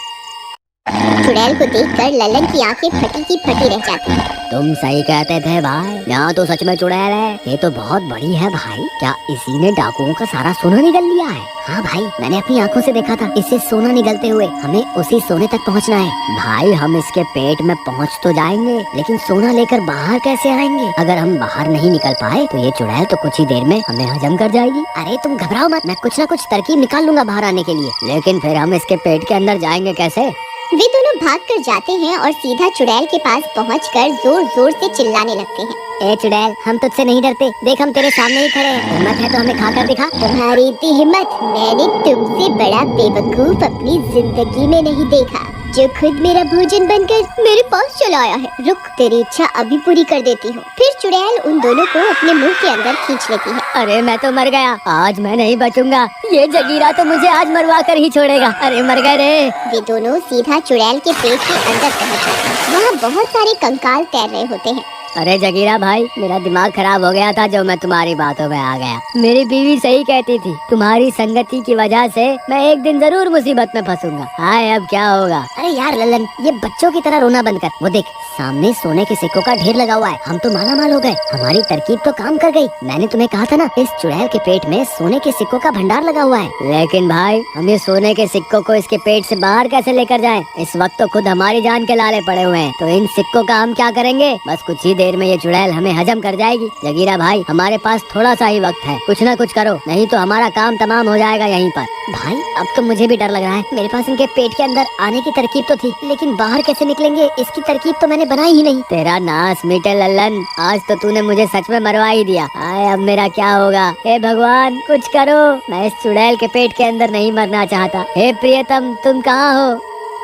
चुड़ैल को देखकर लल्लन की आंखें फटी की फटी रह जाती हैं। तुम सही कहते थे भाई, यहाँ तो सच में चुड़ैल है। ये तो बहुत बड़ी है भाई, क्या इसी ने डाकुओं का सारा सोना निगल लिया है? हाँ भाई, मैंने अपनी आंखों से देखा था इससे सोना निगलते हुए। हमें उसी सोने तक पहुँचना है। भाई हम इसके पेट में पहुँच तो जाएंगे, लेकिन सोना लेकर बाहर कैसे आएंगे? अगर हम बाहर नहीं निकल पाए तो ये चुड़ैल तो कुछ ही देर में हमें हजम कर जाएगी। अरे तुम घबराओ मत, मैं कुछ न कुछ तरकीब निकाल लूंगा बाहर आने के लिए। लेकिन फिर हम इसके पेट के अंदर जाएंगे कैसे? वे दोनों भागकर जाते हैं और सीधा चुड़ैल के पास पहुंचकर जोर जोर से चिल्लाने लगते हैं। ए चुड़ैल, हम तुझसे नहीं डरते, देख हम तेरे सामने ही खड़े हैं। हिम्मत है तो हमें खाकर दिखा। तुम्हारी इतनी हिम्मत मैंने तुमसे बड़ा बेवकूफ अपनी जिंदगी में नहीं देखा, जो खुद मेरा भोजन बनकर मेरे पास चला आया है। रुक, तेरी इच्छा अभी पूरी कर देती हूँ। फिर चुड़ैल उन दोनों को अपने मुंह के अंदर खींच लेती है। अरे मैं तो मर गया, आज मैं नहीं बचूंगा। ये जगीरा तो मुझे आज मरवा कर ही छोड़ेगा। अरे मर गए रे। वे दोनों सीधा चुड़ैल के पेट के अंदर पहुँच जाते हैं। वहाँ बहुत सारे कंकाल तैर रहे होते हैं। अरे जगीरा भाई, मेरा दिमाग खराब हो गया था जो मैं तुम्हारी बातों में आ गया। मेरी बीवी सही कहती थी, तुम्हारी संगति की वजह से मैं एक दिन जरूर मुसीबत में फंसूंगा। हाय अब क्या होगा? अरे यार लल्लन, ये बच्चों की तरह रोना बंद कर। वो देख, सामने सोने के सिक्कों का ढेर लगा हुआ है। हम तो मालामाल हो गए, हमारी तरकीब तो काम कर गई। मैंने तुम्हें कहा था ना, इस चुड़ैल के पेट में सोने के सिक्कों का भंडार लगा हुआ है। लेकिन भाई, हम ये सोने के सिक्कों को इसके पेट से बाहर कैसे लेकर जाएं? इस वक्त तो खुद हमारी जान के लाले पड़े हुए हैं। तो इन सिक्कों का हम क्या करेंगे? बस कुछ ही देर में ये चुड़ैल हमें हजम कर जाएगी। जगीरा भाई, हमारे पास थोड़ा सा ही वक्त है, कुछ ना कुछ करो, नहीं तो हमारा काम तमाम हो जाएगा यहीं पर। भाई अब तो मुझे भी डर लग रहा है। मेरे पास इनके पेट के अंदर आने की तरकीब तो थी, लेकिन बाहर कैसे निकलेंगे इसकी तरकीब तो मैंने बनाई ही नहीं। तेरा नाश मिटे लल्लन, आज तो तूने मुझे सच में मरवा ही दिया। आए अब मेरा क्या होगा? हे भगवान कुछ करो, मैं इस चुड़ैल के पेट के अंदर नहीं मरना चाहता। हे प्रियतम, तुम कहाँ हो?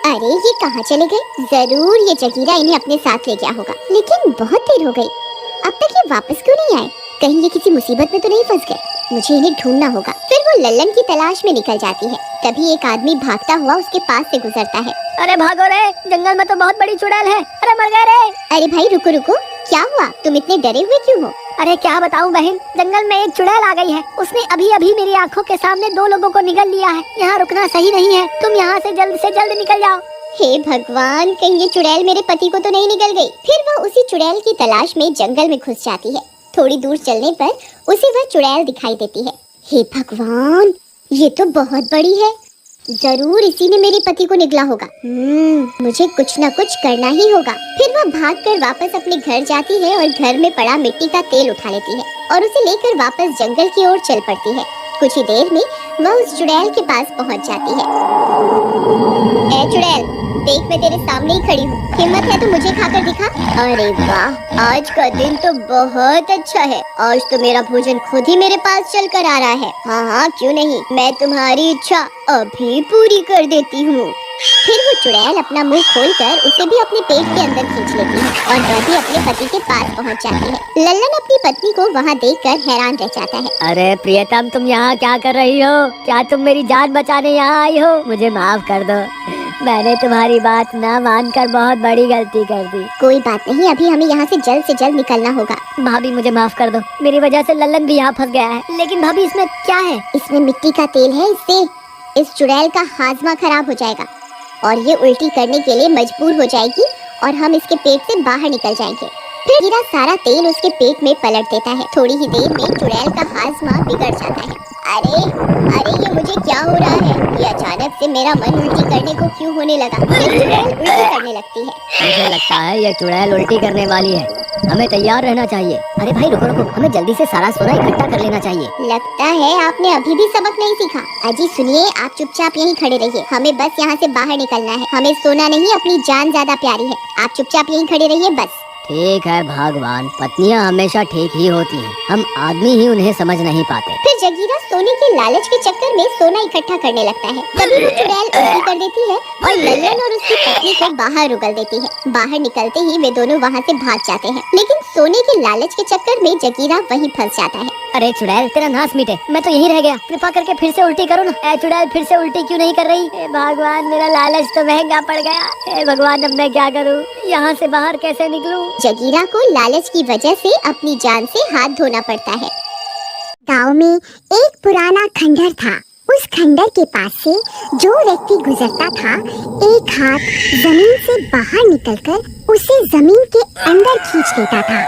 अरे ये कहाँ चले गए? जरूर ये जगीरा इन्हें अपने साथ ले गया होगा, लेकिन बहुत देर हो गई, अब तक ये वापस क्यों नहीं आए? कहीं ये किसी मुसीबत में तो नहीं फंस गए, मुझे इन्हें ढूंढना होगा। फिर वो लल्लन की तलाश में निकल जाती है। तभी एक आदमी भागता हुआ उसके पास से गुजरता है। अरे भागो रे, जंगल में तो बहुत बड़ी चुड़ैल है। अरे मर गए रे। अरे भाई रुको रुको, क्या हुआ? तुम इतने डरे हुए क्यों हो? अरे क्या बताऊं बहन, जंगल में एक चुड़ैल आ गई है। उसने अभी अभी मेरी आंखों के सामने 2 लोगों को निगल लिया है। यहाँ रुकना सही नहीं है, तुम यहाँ से जल्द निकल जाओ। हे भगवान, कहीं ये चुड़ैल मेरे पति को तो नहीं निगल गई। फिर वह उसी चुड़ैल की तलाश में जंगल में घुस जाती है। थोड़ी दूर चलने पर उसे वह चुड़ैल दिखाई देती है। हे भगवान, ये तो बहुत बड़ी है। जरूर इसी ने मेरे पति को निगला होगा। मुझे कुछ न कुछ करना ही होगा। फिर वह भागकर वापस अपने घर जाती है और घर में पड़ा मिट्टी का तेल उठा लेती है और उसे लेकर वापस जंगल की ओर चल पड़ती है। कुछ ही देर में वह उस चुड़ैल के पास पहुंच जाती है। ए चुड़ैल, देख मैं तेरे सामने ही खड़ी हूँ, हिम्मत है तो मुझे खाकर दिखा। अरे वाह, आज का दिन तो बहुत अच्छा है। आज तो मेरा भोजन खुद ही मेरे पास चल कर आ रहा है। हाँ, क्यों नहीं, मैं तुम्हारी इच्छा अभी पूरी कर देती हूँ। फिर वो चुड़ैल अपना मुंह खोलकर उसे भी अपने पेट के अंदर खींच लेती है और वह भी अपने पति के पास पहुंच जाती है। लल्लन अपनी पत्नी को वहां देखकर हैरान रह जाता है। अरे प्रियतम, तुम यहाँ क्या कर रही हो? क्या तुम मेरी जान बचाने यहाँ आई हो? मुझे माफ कर दो, मैंने तुम्हारी बात ना मानकर बहुत बड़ी गलती कर दी। कोई बात नहीं, अभी हमें यहाँ से जल्द निकलना होगा। भाभी मुझे माफ कर दो, मेरी वजह से लल्लन भी यहाँ फंस गया है। लेकिन भाभी इसमें क्या है? इसमें मिट्टी का तेल है, इससे इस चुड़ैल का हाजमा खराब हो जाएगा और ये उल्टी करने के लिए मजबूर हो जाएगी और हम इसके पेट से बाहर निकल जाएंगे। फिर हीरा सारा तेल उसके पेट में पलट देता है। थोड़ी ही देर में चुड़ैल का हाजमा बिगड़ जाता है। अरे ये मुझे क्या हो रहा है? ये अचानक से मेरा मन उल्टी करने को क्यों होने लगा? ये चुड़ैल उल्टी करने लगती है। मुझे लगता है ये चुड़ैल उल्टी करने वाली है, हमें तैयार रहना चाहिए। अरे भाई रुको, हमें जल्दी से सारा सोना इकट्ठा कर लेना चाहिए। लगता है आपने अभी भी सबक नहीं सीखा। अजी सुनिए, आप चुपचाप यहीं खड़े रहिए, हमें बस यहाँ से बाहर निकलना है। हमें सोना नहीं, अपनी जान ज्यादा प्यारी है। आप चुपचाप यहीं खड़े रहिए बस। ठीक है भगवान, पत्नियां हमेशा ठीक ही होती हैं, हम आदमी ही उन्हें समझ नहीं पाते। फिर जगीरा सोने के लालच के चक्कर में सोना इकट्ठा करने लगता है। तभी वो चुड़ैल उल्टी कर देती है और लल्लन और उसकी पत्नी को बाहर उगल देती है। बाहर निकलते ही वे दोनों वहाँ से भाग जाते हैं, लेकिन सोने के लालच के चक्कर में जगीरा वहीं फंस जाता है। अरे चुड़ैल, तेरा नाश मिटे, मैं तो यहीं रह गया। कृपा करके फिर से उल्टी करो ना। ए चुड़ैल, फिर से उल्टी क्यों नहीं कर रही? ए भगवान, मेरा लालच तो महंगा पड़ गया। ए भगवान, अब मैं क्या करूँ? यहाँ से बाहर कैसे निकलूँ? जगीरा को लालच की वजह से अपनी जान से हाथ धोना पड़ता है। गांव में एक पुराना खंडर था। उस खंडर के पास से जो व्यक्ति गुजरता था, एक हाथ जमीन से बाहर निकलकर उसे जमीन के अंदर खींच लेता था।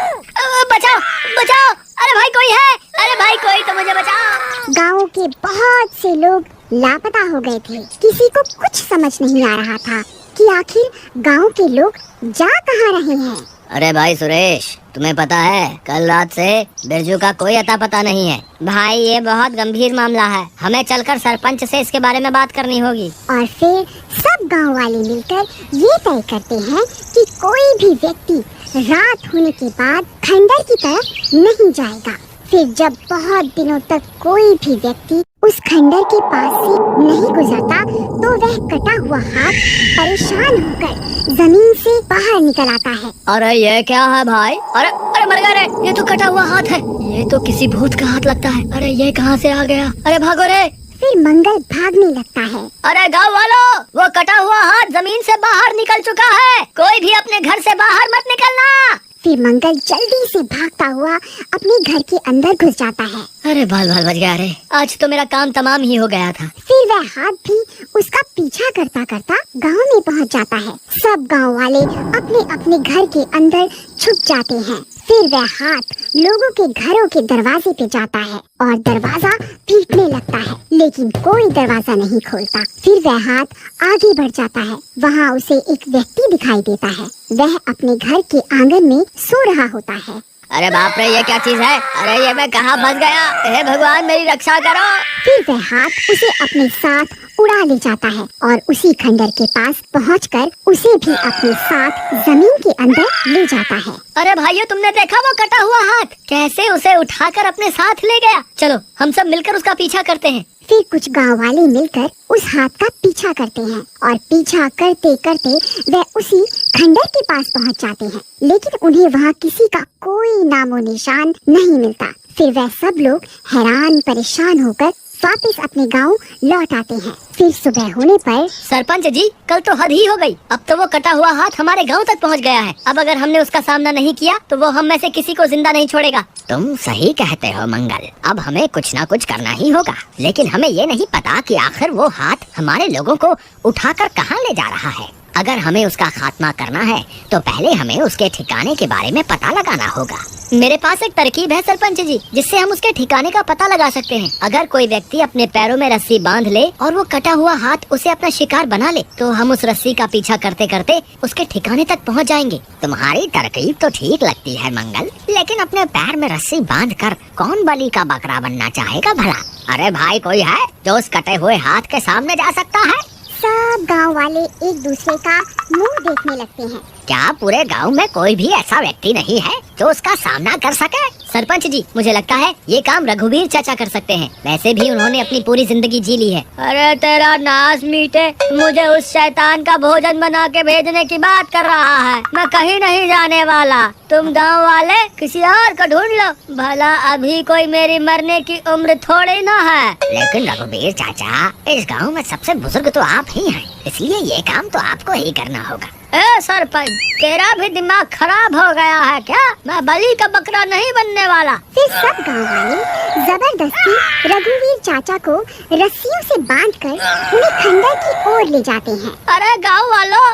बचाओ बचाओ, अरे भाई कोई है? अरे भाई कोई तो मुझे बचाओ। गांव के बहुत से लोग लापता हो गए थे। किसी को कुछ समझ नहीं आ रहा था कि आखिर गांव के लोग जा कहाँ रहे हैं। अरे भाई सुरेश, तुम्हें पता है कल रात से बिरजू का कोई अता पता नहीं है। भाई ये बहुत गंभीर मामला है, हमें चलकर सरपंच से इसके बारे में बात करनी होगी। और फिर सब गांव वाले मिलकर ये तय करते हैं कि कोई भी व्यक्ति रात होने के बाद खंडर की तरफ नहीं जाएगा। फिर जब बहुत दिनों तक कोई भी व्यक्ति उस खंडर के पास से नहीं गुजरता, तो वह कटा हुआ हाथ परेशान होकर जमीन से बाहर निकल आता है। अरे ये क्या है भाई? अरे मर गया रे, ये तो कटा हुआ हाथ है। ये तो किसी भूत का हाथ लगता है। अरे ये कहाँ से आ गया? अरे भागो रे। फिर मंगल भागने लगता है। अरे गाँव वालों, वो कटा हुआ हाथ जमीन से बाहर निकल चुका है, कोई भी अपने घर से बाहर मत निकलना। फिर मंगल जल्दी से भागता हुआ अपने घर के अंदर घुस जाता है। अरे बाल बच गया रे, आज तो मेरा काम तमाम ही हो गया था। फिर वह हाथ भी उसका पीछा करता करता गांव में पहुंच जाता है। सब गांव वाले अपने अपने घर के अंदर छुप जाते हैं। फिर वह हाथ लोगों के घरों के दरवाजे पे जाता है और दरवाजा पीटने लगता है, लेकिन कोई दरवाजा नहीं खोलता। फिर वह हाथ आगे बढ़ जाता है। वहाँ उसे एक व्यक्ति दिखाई देता है। वह अपने घर के आंगन में सो रहा होता है। अरे बाप रे, ये क्या चीज है? अरे ये मैं कहाँ फंस गया? हे भगवान, मेरी रक्षा करो। फिर वह हाथ उसे अपने साथ उड़ा ले जाता है और उसी खंडर के पास पहुंचकर उसे भी अपने साथ जमीन के अंदर ले जाता है। अरे भाइयों, तुमने देखा वो कटा हुआ हाथ कैसे उसे उठाकर अपने साथ ले गया? चलो हम सब मिलकर उसका पीछा करते हैं। फिर कुछ गांव वाले मिलकर उस हाथ का पीछा करते हैं और पीछा करते करते वह उसी खंडर के पास पहुंच जाते हैं, लेकिन उन्हें वहां किसी का कोई नामो निशान नहीं मिलता। फिर वह सब लोग हैरान परेशान होकर वापस अपने गांव लौट आते हैं। फिर सुबह होने पर सरपंच जी, कल तो हद ही हो गई। अब तो वो कटा हुआ हाथ हमारे गांव तक पहुंच गया है। अब अगर हमने उसका सामना नहीं किया तो वो हम में से किसी को जिंदा नहीं छोड़ेगा। तुम सही कहते हो मंगल, अब हमें कुछ ना कुछ करना ही होगा। लेकिन हमें ये नहीं पता कि आखिर वो हाथ हमारे लोगों को उठाकर कहाँ ले जा रहा है। अगर हमें उसका खात्मा करना है तो पहले हमें उसके ठिकाने के बारे में पता लगाना होगा। मेरे पास एक तरकीब है सरपंच जी, जिससे हम उसके ठिकाने का पता लगा सकते हैं। अगर कोई व्यक्ति अपने पैरों में रस्सी बांध ले और वो कटा हुआ हाथ उसे अपना शिकार बना ले, तो हम उस रस्सी का पीछा करते करते उसके ठिकाने तक पहुंच जाएंगे। तुम्हारी तरकीब तो ठीक लगती है मंगल, लेकिन अपने पैर में रस्सी बांधकर कौन बलि का बकरा बनना चाहेगा भला? अरे भाई, कोई है जो उस कटे हुए हाथ के सामने जा सकता है? सब गांव वाले एक दूसरे का मुंह देखने लगते हैं। क्या पूरे गांव में कोई भी ऐसा व्यक्ति नहीं है जो उसका सामना कर सके? सरपंच जी, मुझे लगता है ये काम रघुवीर चाचा कर सकते हैं। वैसे भी उन्होंने अपनी पूरी जिंदगी जी ली है। अरे तेरा नास मीटे, मुझे उस शैतान का भोजन बना के भेजने की बात कर रहा है। मैं कहीं नहीं जाने वाला। तुम गांव वाले किसी और को ढूंढ लो, भला अभी कोई मेरी मरने की उम्र थोड़ी ना है। लेकिन रघुवीर चाचा, इस गाँव में सबसे बुजुर्ग तो आप ही हैं, इसलिए ये काम तो आपको ही करना होगा। ए सरपंच, तेरा भी दिमाग खराब हो गया है क्या? मैं बलि का बकरा नहीं बनने वाला। फिर सब गांव वाले जबरदस्ती रघुवीर चाचा को रस्सियों से बांधकर उन्हें खंडर की ओर ले जाते हैं। अरे गांव वालों,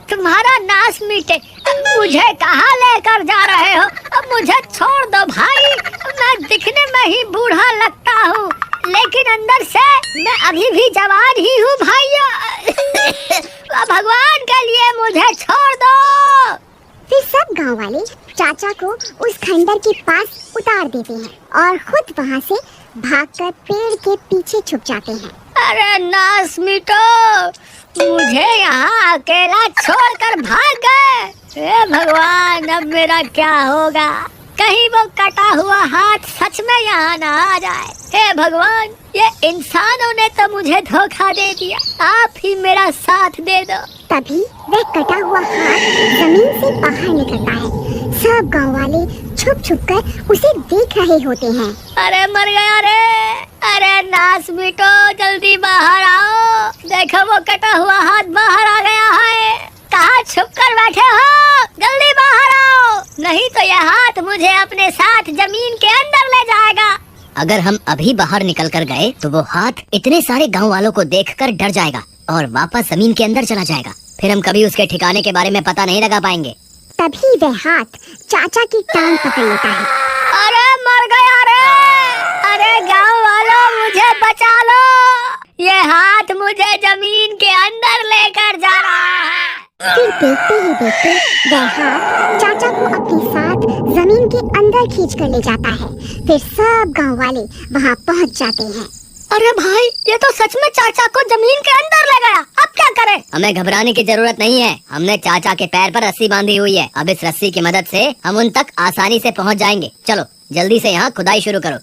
तुम्हारा नाश मीटे, मुझे कहाँ लेकर जा रहे हो? अब मुझे छोड़ दो भाई। मैं दिखने में ही बूढ़ा लगता हूँ, लेकिन अंदर से मैं अभी भी जवान ही हूँ भाइयों। भगवान के लिए मुझे छोड़ दो। फिर सब गांव वाले चाचा को उस खंडर के पास उतार देते हैं और खुद वहाँ से भागकर पेड़ के पीछे छुप जाते हैं। अरे नास मीटो, मुझे यहाँ अकेला छोड़कर भाग गए। हे भगवान, अब मेरा क्या होगा? कहीं वो कटा हुआ हाथ सच में यहाँ न आ जाए। हे भगवान, ये इंसानों ने तो मुझे धोखा दे दिया। आप ही मेरा साथ दे दो। तभी वह कटा हुआ हाथ जमीन से बाहर निकलता है। सब गांव वाले छुप छुप कर उसे देख रहे होते हैं। अरे मर गया रे! अरे नास मीटो, जल्दी बाहर आओ। देखो, वो कटा हुआ हाथ बाहर आ गया है। कहाँ छुप कर बैठे हो? जल्दी बाहर आओ, नहीं तो यह हाथ मुझे अपने साथ जमीन के अंदर ले जाएगा। अगर हम अभी बाहर निकल कर गए तो वो हाथ इतने सारे गांव वालों को देखकर डर जाएगा और वापस जमीन के अंदर चला जाएगा। फिर हम कभी उसके ठिकाने के बारे में पता नहीं लगा पाएंगे। तभी वह हाथ चाचा की टांग पकड़ लेता है। अरे मर गया रे! अरे गांव वालों, मुझे बचा लो। ये हाथ मुझे जमीन के अंदर लेकर जा रहा है। फिर देखते ही देखते वह हाथ चाचा को अपने साथ जमीन के अंदर खींच कर ले जाता है। फिर सब गांव वाले वहां पहुंच जाते हैं। अरे भाई, ये तो सच में चाचा को जमीन के अंदर ले गया। अब क्या करें? हमें घबराने की जरूरत नहीं है। हमने चाचा के पैर पर रस्सी बांधी हुई है। अब इस रस्सी की मदद से हम उन तक आसानी से पहुंच जाएंगे। चलो जल्दी से यहाँ खुदाई शुरू करो।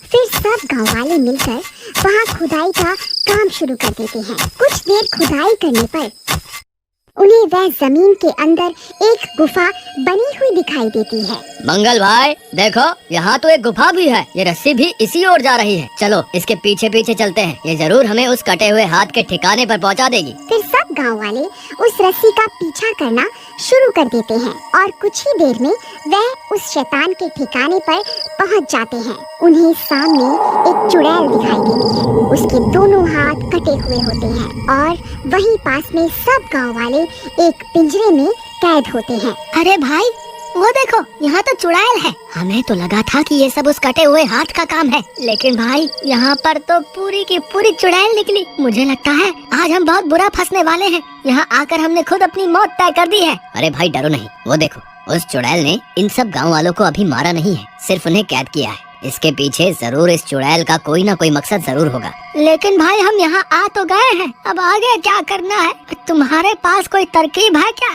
फिर सब गांव वाले मिलकर वहाँ खुदाई का काम शुरू कर देते हैं। कुछ देर खुदाई करने पर उन्हें वह जमीन के अंदर एक गुफा बनी हुई दिखाई देती है। मंगल भाई, देखो, यहाँ तो एक गुफा भी है। ये रस्सी भी इसी ओर जा रही है। चलो इसके पीछे पीछे चलते हैं। ये जरूर हमें उस कटे हुए हाथ के ठिकाने पर पहुँचा देगी। फिर सब गांव वाले उस रस्सी का पीछा करना शुरू कर देते हैं और कुछ ही देर में वह उस शैतान के ठिकाने पर पहुँच जाते हैं। उन्हें सामने एक चुड़ैल दिखाई देती है। उसके दोनों हाथ कटे हुए होते हैं और वहीं पास में सब गांव वाले एक पिंजरे में कैद होते हैं। अरे भाई, वो देखो, यहाँ तो चुड़ैल है। हमें तो लगा था कि ये सब उस कटे हुए हाथ का काम है, लेकिन भाई यहाँ पर तो पूरी की पूरी चुड़ैल निकली। मुझे लगता है आज हम बहुत बुरा फंसने वाले हैं। यहाँ आकर हमने खुद अपनी मौत तय कर दी है। अरे भाई डरो नहीं, वो देखो, उस चुड़ैल ने इन सब गाँव वालों को अभी मारा नहीं है, सिर्फ उन्हें कैद किया है। इसके पीछे जरूर इस चुड़ैल का कोई ना कोई मकसद जरूर होगा। लेकिन भाई, हम यहाँ आ तो गए हैं, अब आगे क्या करना है? तुम्हारे पास कोई तरकीब है क्या?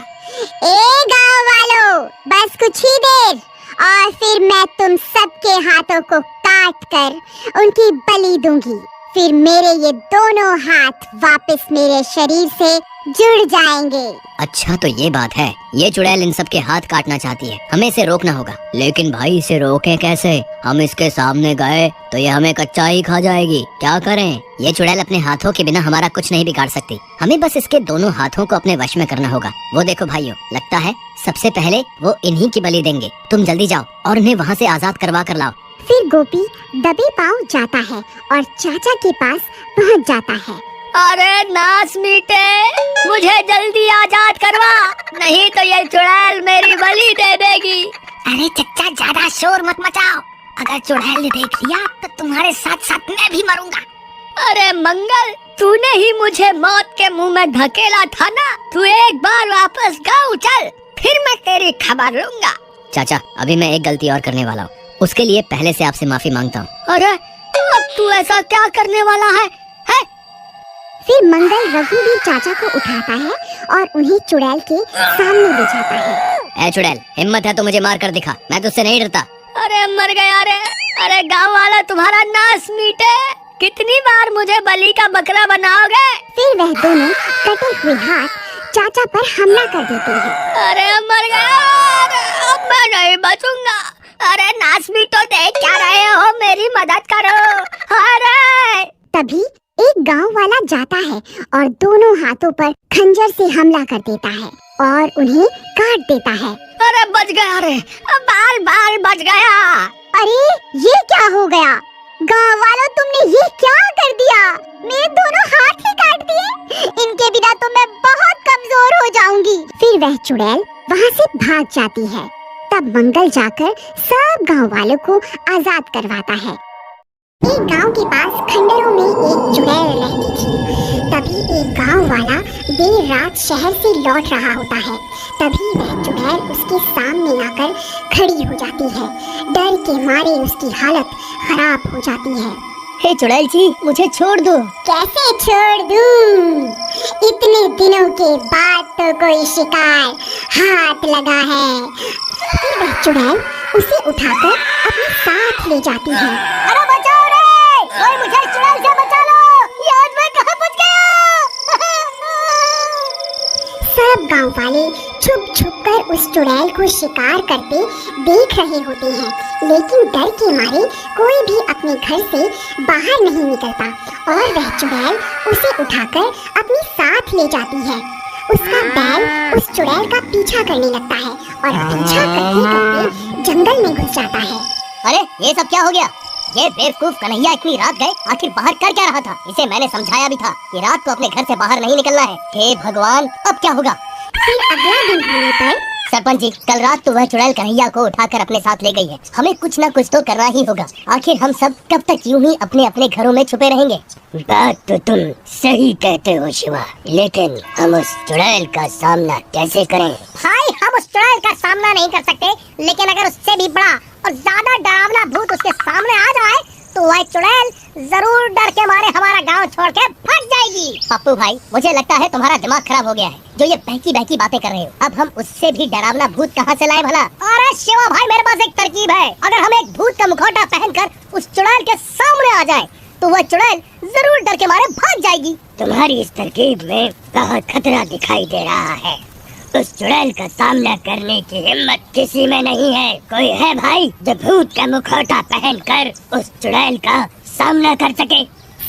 ए गांव वालों, बस कुछ ही देर और फिर मैं तुम सबके हाथों को काट कर उनकी बलि दूंगी। फिर मेरे ये दोनों हाथ वापस मेरे शरीर से जुड़ जाएंगे। अच्छा तो ये बात है, ये चुड़ैल इन सब के हाथ काटना चाहती है, हमें इसे रोकना होगा। लेकिन भाई इसे रोकें कैसे? हम इसके सामने गए तो ये हमें कच्चा ही खा जाएगी, क्या करें? ये चुड़ैल अपने हाथों के बिना हमारा कुछ नहीं बिगाड़ सकती, हमें बस इसके दोनों हाथों को अपने वश में करना होगा। वो देखो भाइयों, लगता है सबसे पहले वो इन्हीं की बलि देंगे। तुम जल्दी जाओ और उन्हें वहाँ से आजाद करवा कर लाओ। फिर गोपी दबे पांव जाता है और चाचा के पास पहुंच जाता है। अरे नास मीटे, मुझे जल्दी आजाद करवा, नहीं तो ये चुड़ैल मेरी बलि दे देगी। अरे चच्चा ज्यादा शोर मत मचाओ, अगर चुड़ैल ने देख लिया तो तुम्हारे साथ साथ मैं भी मरूंगा। अरे मंगल, तूने ही मुझे मौत के मुंह में धकेला था ना, तू एक बार वापस गाँव चल, फिर मैं तेरी खबर लूंगा। चाचा अभी मैं एक गलती और करने वाला हूँ, उसके लिए पहले से आपसे माफी मांगता हूँ। अरे अब तू ऐसा क्या करने वाला है? फिर मंगल रघुवीर चाचा को उठाता है और उन्हें चुड़ैल के सामने ले जाता है। ए चुड़ैल, हिम्मत है तो मुझे मार कर दिखा, मैं तुझसे नहीं डरता। अरे मर गया रे, अरे गांव वाला तुम्हारा नास मीटे, कितनी बार मुझे बलि का बकरा बनाओगे? फिर वह दोनों कटे हुए हाथ चाचा पर हमला कर देते हैं। अरे मर गया, अरे अब मैं नहीं बचूंगा। अरे नास मीटो, देख क्या रहे हो, मेरी मदद करो। अरे तभी एक गांव वाला जाता है और दोनों हाथों पर खंजर से हमला कर देता है और उन्हें काट देता है। अरे बच गया रे, बाल बाल बच गया। अरे ये क्या हो गया? गांव वालों, तुमने ये क्या कर दिया? मेरे दोनों हाथ ही काट दिए, इनके बिना तो मैं बहुत कमजोर हो जाऊंगी। फिर वह चुड़ैल वहाँ से भाग जाती है। तब मंगल जाकर सब गांव वालों को आजाद करवाता है। एक गांव के पास खंडरों में एक चुड़ैल रहती थी। तभी एक गांव वाला देर रात शहर से लौट रहा होता है। तभी वह चुड़ैल उसके सामने आकर खड़ी हो जाती है। डर के मारे उसकी हालत खराब हो जाती है। हे चुड़ैल जी, मुझे छोड़ दो। कैसे छोड़ दूं? इतने दिनों के बाद तो कोई शिकार हाथ लगा है। फिर वह चुड़ैल उसे उठाकर अपने साथ ले जाती है। अरे बचाओ रे, कोई मुझे चुड़ैल से बचा लो, ये आज मैं कहाँ फंस गया। सब गांव वाले छुप छुप कर उस चुड़ैल को शिकार करते देख रहे होते हैं, लेकिन डर के मारे कोई भी अपने घर से बाहर नहीं निकलता और वह चुड़ैल उसे उठाकर अपने साथ ले जाती है। उसका बैल उस चुड़ैल का पीछा करने लगता है और पीछा करते करते जंगल में घुस जाता है। अरे ये सब क्या हो गया? ये बेवकूफ कन्हैया इतनी रात गए, आखिर बाहर कर क्या रहा था? इसे मैंने समझाया भी था कि रात को अपने घर से बाहर नहीं निकलना है। हे भगवान, अब क्या होगा? फिर अगला दिन होने पर सरपंच जी, कल रात तो वह चुड़ैल कन्हैया को उठाकर अपने साथ ले गई है। हमें कुछ न कुछ तो करना ही होगा। आखिर हम सब कब तक यूं ही अपने अपने घरों में छुपे रहेंगे? बात तो तुम सही कहते हो शिवा, लेकिन हम उस चुड़ैल का सामना कैसे करें? भाई, हम उस चुड़ैल का सामना नहीं कर सकते, लेकिन अगर उससे भी बड़ा और ज्यादा डरावना भूत उसके सामने आ जाए तो वह चुड़ैल जरूर डर के मारे हमारा गांव छोड़ के भाग जाएगी। पप्पू भाई, मुझे लगता है तुम्हारा दिमाग खराब हो गया है, जो ये बहकी बहकी बातें कर रहे हो। अब हम उससे भी डरावना भूत कहाँ से लाए भला? अरे शिवा भाई, मेरे पास एक तरकीब है। अगर हम एक भूत का मुखौटा पहनकर उस चुड़ैल के सामने आ जाए तो वह चुड़ैल जरूर डर के मारे भाग जाएगी। तुम्हारी इस तरकीब में बहुत खतरा दिखाई दे रहा है। उस चुड़ैल का सामना करने की हिम्मत किसी में नहीं है। कोई है भाई जो भूत का मुखौटा पहनकर उस चुड़ैल का सामना कर सके?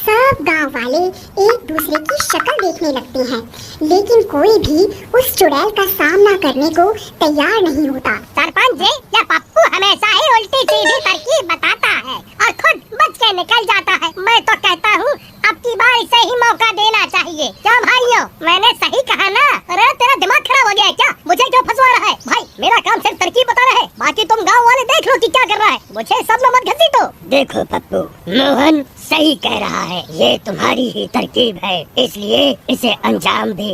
सब गांव वाले एक दूसरे की शक्ल देखने लगते हैं, लेकिन कोई भी उस चुड़ैल का सामना करने को तैयार नहीं होता। सरपंच जी, या पप्पू हमेशा ही उल्टी सीधी तरकीब बताता है और खुद बच के निकल जाता है। मैं तो कहता हूँ अब की बार इसे ही मौका देना चाहिए। क्या भाइयों, मैंने सही कहा ना? अरे तेरा दिमाग खराब हो गया है क्या? मुझे क्यों फंसवा रहा है? भाई, मेरा काम सिर्फ तरकीब बताना है, बाकी तुम गाँव वाले देख लो कि क्या कर रहा है। मुझे सब मत घसीटो। देखो पप्पू, मोहन सही कह रहा है, ये तुम्हारी ही तरकीब है, इसलिए इसे अंजाम भी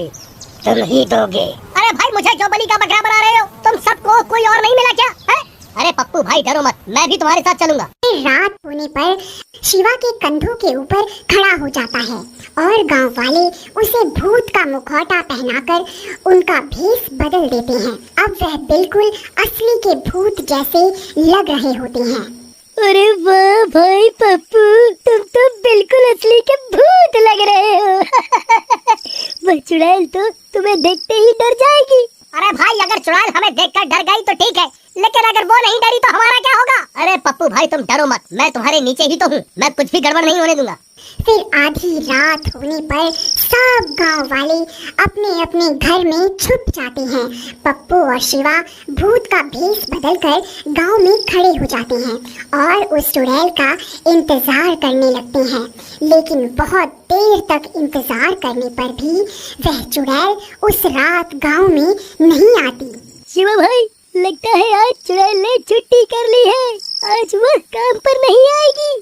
तुम ही दोगे। अरे भाई, मुझे क्यों बलि का बकरा बना रहे हो? तुम सबको कोई और नहीं मिला क्या है? अरे पप्पू भाई, डरो मत, मैं भी तुम्हारे साथ चलूंगा। रात होने पर शिवा के कंधों के ऊपर खड़ा हो जाता है और गांव वाले उसे भूत का मुखौटा पहनाकर उनका भेष बदल देते हैं। अब वह बिल्कुल असली के भूत जैसे लग रहे होते हैं। अरे वाह भाई पप्पू, तुम तो बिल्कुल असली के भूत लग रहे हो। वह चुड़ैल तो तुम्हें देखते ही डर जाएगी। अरे भाई, अगर चुड़ैल हमें देखकर डर गई तो ठीक है, लेकिन अगर वो नहीं डरी तो हमारा क्या होगा? अरे पप्पू भाई, तुम डरो मत, मैं तुम्हारे नीचे ही तो हूँ, मैं कुछ भी गड़बड़ नहीं होने दूंगा। फिर आधी रात होने पर सब गांव वाले अपने अपने घर में छुप जाते हैं। पप्पू और शिवा भूत का भेष बदलकर गांव में खड़े हो जाते हैं और उस चुड़ैल का इंतजार करने लगते हैं। लेकिन बहुत देर तक इंतजार करने पर भी वह चुड़ैल उस रात गांव में नहीं आती। शिवा भाई, लगता है आज चुड़ैल ने छुट्टी कर ली है, आज वह काम पर नहीं आएगी।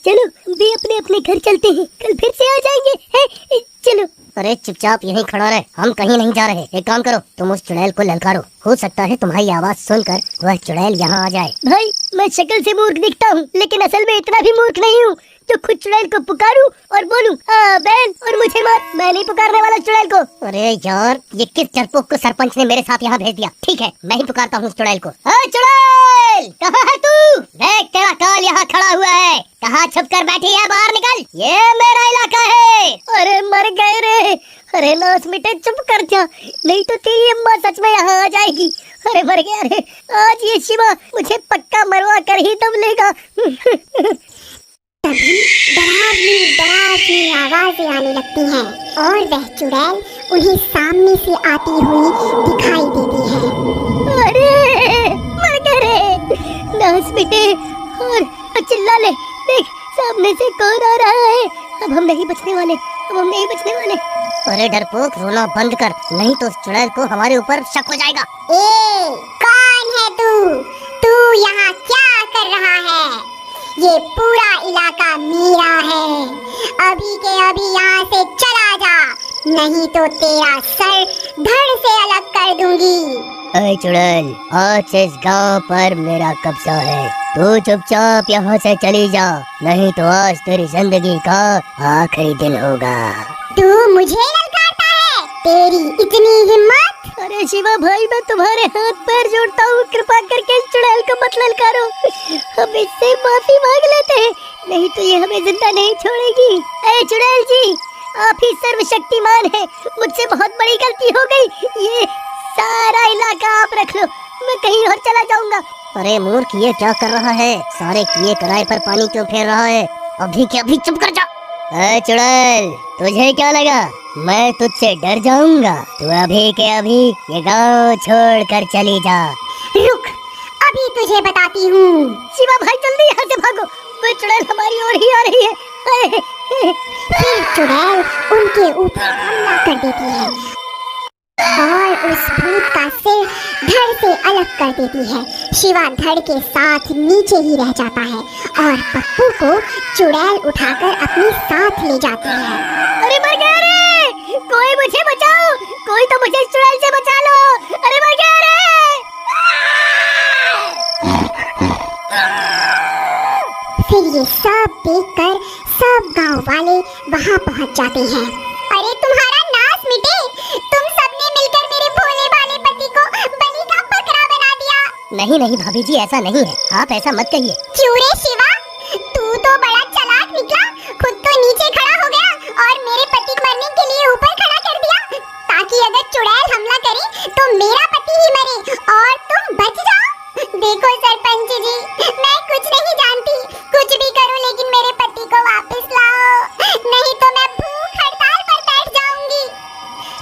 चलो भी अपने अपने घर चलते हैं, कल फिर से आ जाएंगे। चलो। अरे चुपचाप यहीं खड़ा रहे, हम कहीं नहीं जा रहे। एक काम करो, तुम उस चुड़ैल को ललकारो, हो सकता है तुम्हारी आवाज सुनकर वह चुड़ैल यहाँ आ जाए। भाई, मैं शक्ल से मूर्ख दिखता हूँ, लेकिन असल में इतना भी मूर्ख नहीं हूँ जो खुद चुड़ैल को पुकारूं और बोलूं हाँ बैल और मुझे मार। मैं नहीं पुकारने वाला चुड़ैल को। अरे यार, ये किस डरपोक को सरपंच ने मेरे साथ यहाँ भेज दिया? ठीक है, मैं ही पुकारता हूँ उस चुड़ैल को। चुड़ैल, कहाँ है तू? देख, तेरा काल यहाँ खड़ा हुआ है, कहाँ छुप कर बैठी है? बाहर निकल, ये मेरा इलाका है। अरे मर गए रे। अरे नास मिटे, चुप कर जा, नहीं तो तेरी अम्मा सच में यहाँ आ जाएगी। अरे मर गया रे, आज ये शिवा मुझे पक्का मरवा कर ही दम लेगा। तभी डरावनी आवाजें आने लगती हैं और वह चुड़ैल उन्हें सामने से आती हुई दिखाई देती है। अरे मर गए रे, नास मिटे और चिल्ला ले, देख सामने से कौन आ रहा है। अब हम नहीं बचने वाले, अब हम नहीं बचने वाले। अरे डरपोक, रोना बंद कर, नहीं तो उस चुड़ैल को हमारे ऊपर शक हो जाएगा। ए, कौन है तू? तू यहाँ क्या कर रहा है? ये पूरा इलाका मेरा है, अभी के अभी यहाँ से चला जा, नहीं तो तेरा सर धड़ से अलग कर दूंगी। अरे चुड़ैल, आज से इस गांव पर मेरा कब्जा है, तू चुपचाप यहाँ से चली जा, नहीं तो आज तेरी जिंदगी का आखिरी दिन होगा। तू मुझे ललकारता है? तेरी इतनी हिम्मत? अरे शिवा भाई, मैं तुम्हारे हाथ पैर जोड़ता हूँ, कृपा करके इस चुड़ैल को मत ललकारो, हम इससे माफी मांग लेते हैं, नहीं तो ये हमें जिंदा नहीं छोड़ेगी। अरे चुड़ैल जी, आप ही सर्वशक्तिमान हैं, मुझसे बहुत बड़ी गलती हो गई, ये सारा इलाका आप रख लो, मैं कहीं और चला जाऊंगा। अरे मूर्ख, ये क्या कर रहा है? सारे किए कराए पर पानी क्यों फेर रहा है? अभी के अभी चुप कर जा। अरे चुड़ैल, तुझे क्या लगा मैं तुझसे डर जाऊंगा? तू अभी के अभी ये गांव छोड़ कर चली जा। रुक, अभी तुझे बताती हूँ। शिवा भाई, जल्दी यहाँ से भागो, वो चुड़ैल हमारी ओर ही आ रही है। फिर चुड़ैल उनके ऊपर हमला कर देती है और उस भूत का सिर धड़ से अलग कर देती है। शिवा धड़ के साथ नीचे ही रह जाता है और पप्पू को चुड़ैल उठाकर अपने साथ ले जाती है। अरे मर गया रे, कोई मुझे बचाओ, कोई तो मुझे इस चुड़ैल से बचा लो। अरे मर गया रे। फिर ये सब देखकर सब गांव वाले वहां पहुंच जाते हैं। अरे तुम्हारा नाश मिटे, तुम सबने मिलकर मेरे भोले भाले पति को बलि का बकरा बना दिया। नहीं नहीं भाभी जी, ऐसा नहीं है, आप ऐसा मत कहिए। क्यों रे शिवा, तू तो बड़ा चालाक निकला, खुद तो नीचे खड़ा हो गया और मेरे पति को मरने के लिए ऊपर खड़ा कर दिया, ताकि अगर चुड़ैल हमला करे तो मेरा पति ही मरे और तुम बच जाओ। देखो सरपंच जी, मैं कुछ नहीं जानती, कुछ भी करूं लेकिन मेरे पति को वापस लाओ, नहीं तो मैं भूख हड़ताल पर बैठ जाऊंगी।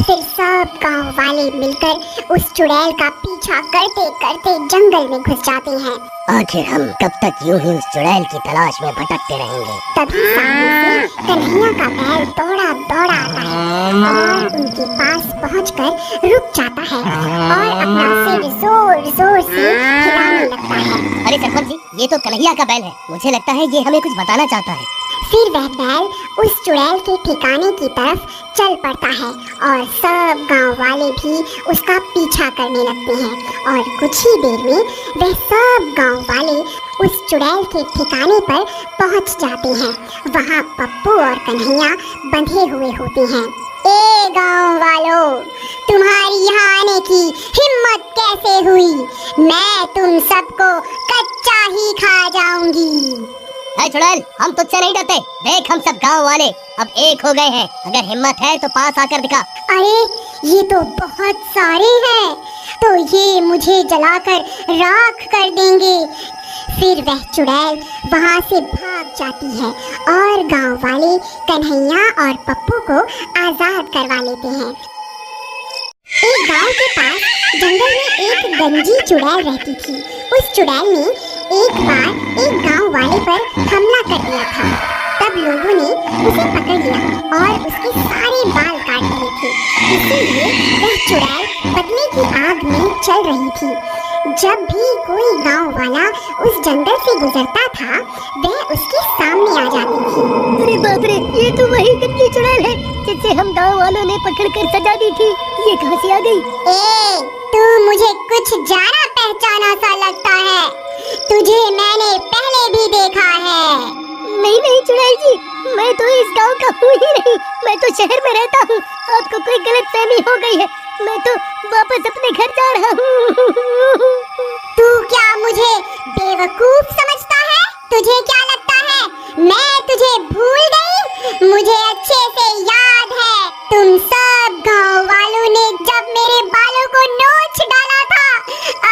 फिर सब गांव वाले मिलकर उस चुड़ैल का पीछा करते करते जंगल में घुस जाते हैं। आखिर हम कब तक यूं ही उस चुड़ैल की तलाश में भटकते रहेंगे? तभी सामने से कन्हैया का बैल दौड़ा दौड़ा आता है और उनके पास पहुंचकर रुक जाता है और अपना सिर जोर जोर से हिलाने लगता है। अरे सरपंच जी, ये तो कन्हैया का बैल है, मुझे लगता है ये हमें कुछ बताना चाहता है। फिर वह बैल उस चुड़ैल के ठिकाने की तरफ चल पड़ता है और सब गांव वाले भी उसका पीछा करने लगते हैं और कुछ ही देर में वह सब गांव वाले उस चुड़ैल के ठिकाने पर पहुंच जाते हैं। वहां पप्पू और कन्हैया बंधे हुए होते हैं। ए गांव वालों, तुम्हारी यहाँ आने की हिम्मत कैसे हुई? मैं तुम सबको कच्चा ही खा आ जाऊंगी। है चुड़ैल, हम तुझसे नहीं डरते। देख हम सब गांव वाले अब एक हो गए हैं। अगर हिम्मत है तो पास आकर दिखा। अरे ये तो बहुत सारे हैं, तो ये मुझे जलाकर राख कर देंगे। फिर वह चुड़ैल वहाँ से भाग जाती है और गांव वाले कन्हैया और पप्पू को आजाद करवा लेते हैं। एक गांव के पास जंगल में एक गंजी चुड़ैल रहती थी। उस चुड़ैल ने एक बार एक गांव वाले पर हमला कर दिया था। तब लोगों ने उसे पकड़ लिया और उसके सारे बाल काट दिए थे। इसीलिए वह चुड़ैल बदले की आग में चल रही थी। जब भी कोई गांव वाला उस जंगल से गुजरता था, वह उसके सामने आ जाती थी। अरे बाप रे, ये तो वही गंजी चुड़ैल है जिसे हम गांव वालों ने पकड़कर सजा दी थी। ये कहां से आ गई? ए, तू मुझे कुछ ज्यादा पहचाना सा लगता है। तुझे मैंने पहले भी देखा है। नहीं नहीं चुड़ैल जी, मैं तो इस गांव का हूँ ही नहीं। मैं तो शहर में रहता हूँ। आपको कोई गलतफहमी हो गई है। मैं तो वापस अपने घर जा रहा हूँ। तू क्या मुझे बेवकूफ समझता है? तुझे क्या लगता है मैं तुझे भूल गई? मुझे अच्छे से याद है, तुम सब गांव वालों ने जब मेरे बालों को नोच डाला था।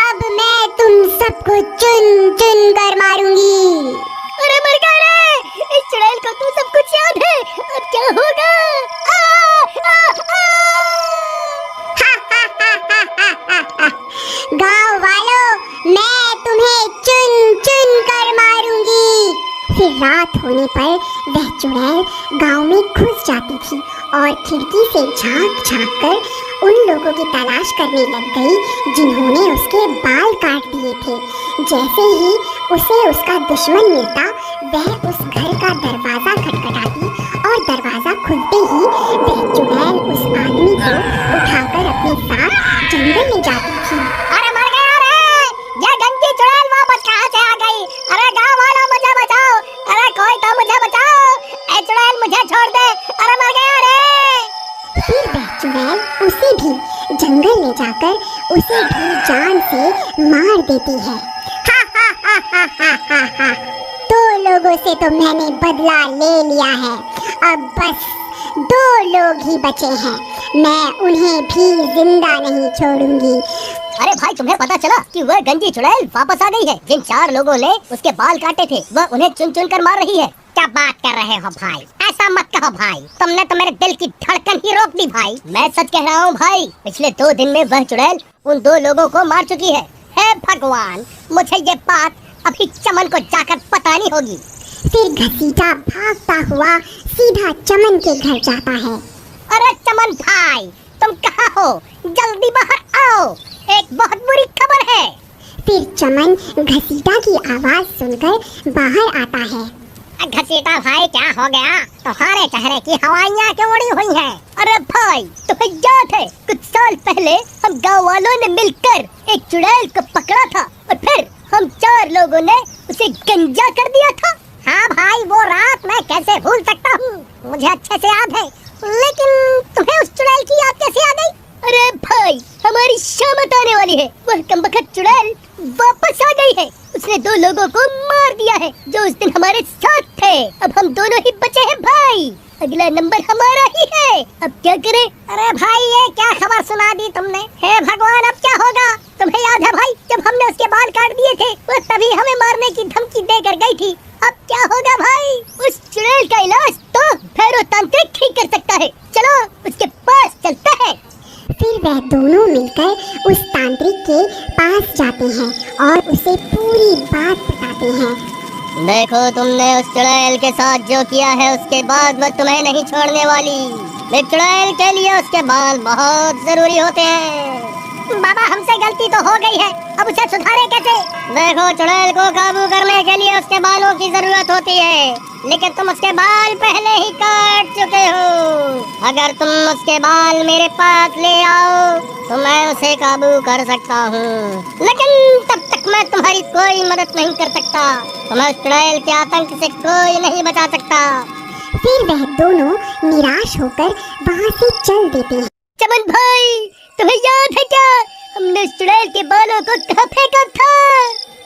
अब मैं तुम सबको चुन चुन कर मारूंगी। अरे मर गया रे! इस चुड़ैल को तो सब कुछ याद है। अब क्या होगा? गांव वालों, मैं तुम्हें चुन चुन कर मारूंगी। फिर रात होने पर वह चुड़ैल गांव में घुस जाती थी और खिड़की से झांक झांक कर उन लोगों की तलाश करने लग गई जिन्होंने उसके बाल काट दिए थे। जैसे ही उसे उसका दुश्मन मिलता, वह उस घर का दरवाजा खटखटाती और दरवाजा खुलते ही वह चुड़ैल उस आदमी को उठाकर अपने साथ जंगल ले जाती थी। अरे मर गया रे! ये गंजी चुड़ैल वापस कहाँ से आ गई? अरे गांव वालों मुझे बचाओ! अरे कोई तो मुझे बचाओ! ए चुड़ैल मुझे छोड़ दे! अरे मर गया रे! फिर वह चुड़ैल उसे भी जंगल ले जाकर उसे भी जान से मार देती है। हा हा हा हा हा हा हा। दो लोगों से तो मैंने बदला ले लिया है। अब बस 2 लोग ही बचे हैं। मैं उन्हें भी जिंदा नहीं छोड़ूंगी। अरे भाई, तुम्हें पता चला कि वह गंजी चुड़ैल वापस आ गई है? जिन 4 लोगों ने उसके बाल काटे थे, वह उन्हें चुन चुन कर मार रही है। क्या बात कर रहे हो भाई? ऐसा मत कहो भाई, तुमने तो मेरे दिल की धड़कन ही रोक दी भाई। मैं सच कह रहा हूँ भाई। पिछले 2 दिन में वह चुड़ैल उन 2 लोगों को मार चुकी है। हे भगवान, मुझे ये बात अभी चमन को जाकर बतानी होगी। फिर घसीटा भागता हुआ सीधा चमन के घर जाता है। अरे चमन भाई, तुम कहाँ हो? जल्दी बाहर आओ, एक बहुत बुरी खबर है। फिर चमन घसीटा की आवाज सुनकर बाहर आता है। घसीटा भाई, क्या हो गया? तुम्हारे चेहरे की हवाइयाँ क्यों उड़ी हुई हैं? अरे भाई, तुम्हें याद है कुछ साल पहले हम गांव वालों ने मिलकर एक चुड़ैल को पकड़ा था और फिर हम 4 लोगों ने उसे गंजा कर दिया था? हाँ भाई, वो रात मैं कैसे भूल सकता हूँ, मुझे अच्छे से याद है। लेकिन तुम्हें उस चुड़ैल की याद कैसे आ गई? अरे भाई, हमारी शामत आने वाली है। वह कमबख्त चुड़ैल वापस आ गई है। उसने 2 लोगों को मार दिया है जो उस दिन हमारे साथ थे। अब हम दोनों ही बचे हैं भाई। अगला नंबर हमारा ही है। अब क्या करें? अरे भाई, ये क्या खबर सुना दी तुमने? हे भगवान, अब क्या होगा? तुम्हें याद है भाई, जब हमने उसके बाल काट दिए थे, वह तभी हमें मारने की धमकी देकर गई थी। अब क्या होगा भाई? उस चुड़ैल का इलाज तो भैरव तांत्रिक ही कर सकता है। चलो उसके पास चलते हैं। फिर वह दोनों मिलकर उस तांत्रिक के पास जाते हैं और उसे पूरी बात बताते हैं। देखो, तुमने उस चुड़ैल के साथ जो किया है, उसके बाद वह तुम्हें नहीं छोड़ने वाली। एक चुड़ैल के लिए उसके बाल बहुत जरूरी होते हैं। बाबा, हमसे गलती तो हो गई है, अब उसे सुधारे कैसे? देखो, चुड़ैल को काबू करने के लिए उसके बालों की जरूरत होती है, लेकिन तुम उसके बाल पहले ही काट चुके हो। अगर तुम उसके बाल मेरे पास ले आओ तो मैं उसे काबू कर सकता हूँ, लेकिन तब तक मैं तुम्हारी कोई मदद नहीं कर सकता। तुम्हें उस चुड़ैल के आतंक से कोई नहीं बचा सकता। फिर वह दोनों निराश होकर वहाँ से चल देते हैं। चमन भाई, तुम्हें याद है क्या हमने उस चुड़ैल के बालों को कहाँ फेंका था?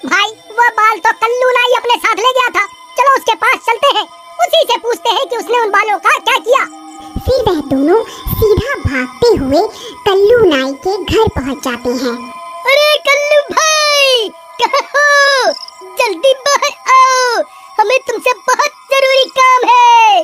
भाई, वो बाल तो कल्लू नाई अपने साथ ले गया था। चलो उसके पास चलते हैं, उसी से पूछते हैं कि उसने उन बालों का क्या किया। फिर वह दोनों सीधा भागते हुए कल्लू नाई के घर पहुंच जाते हैं। अरे कल्लू भाई, कहाँ हो? जल्दी बाहर आओ, हमें तुमसे बहुत जरूरी काम है।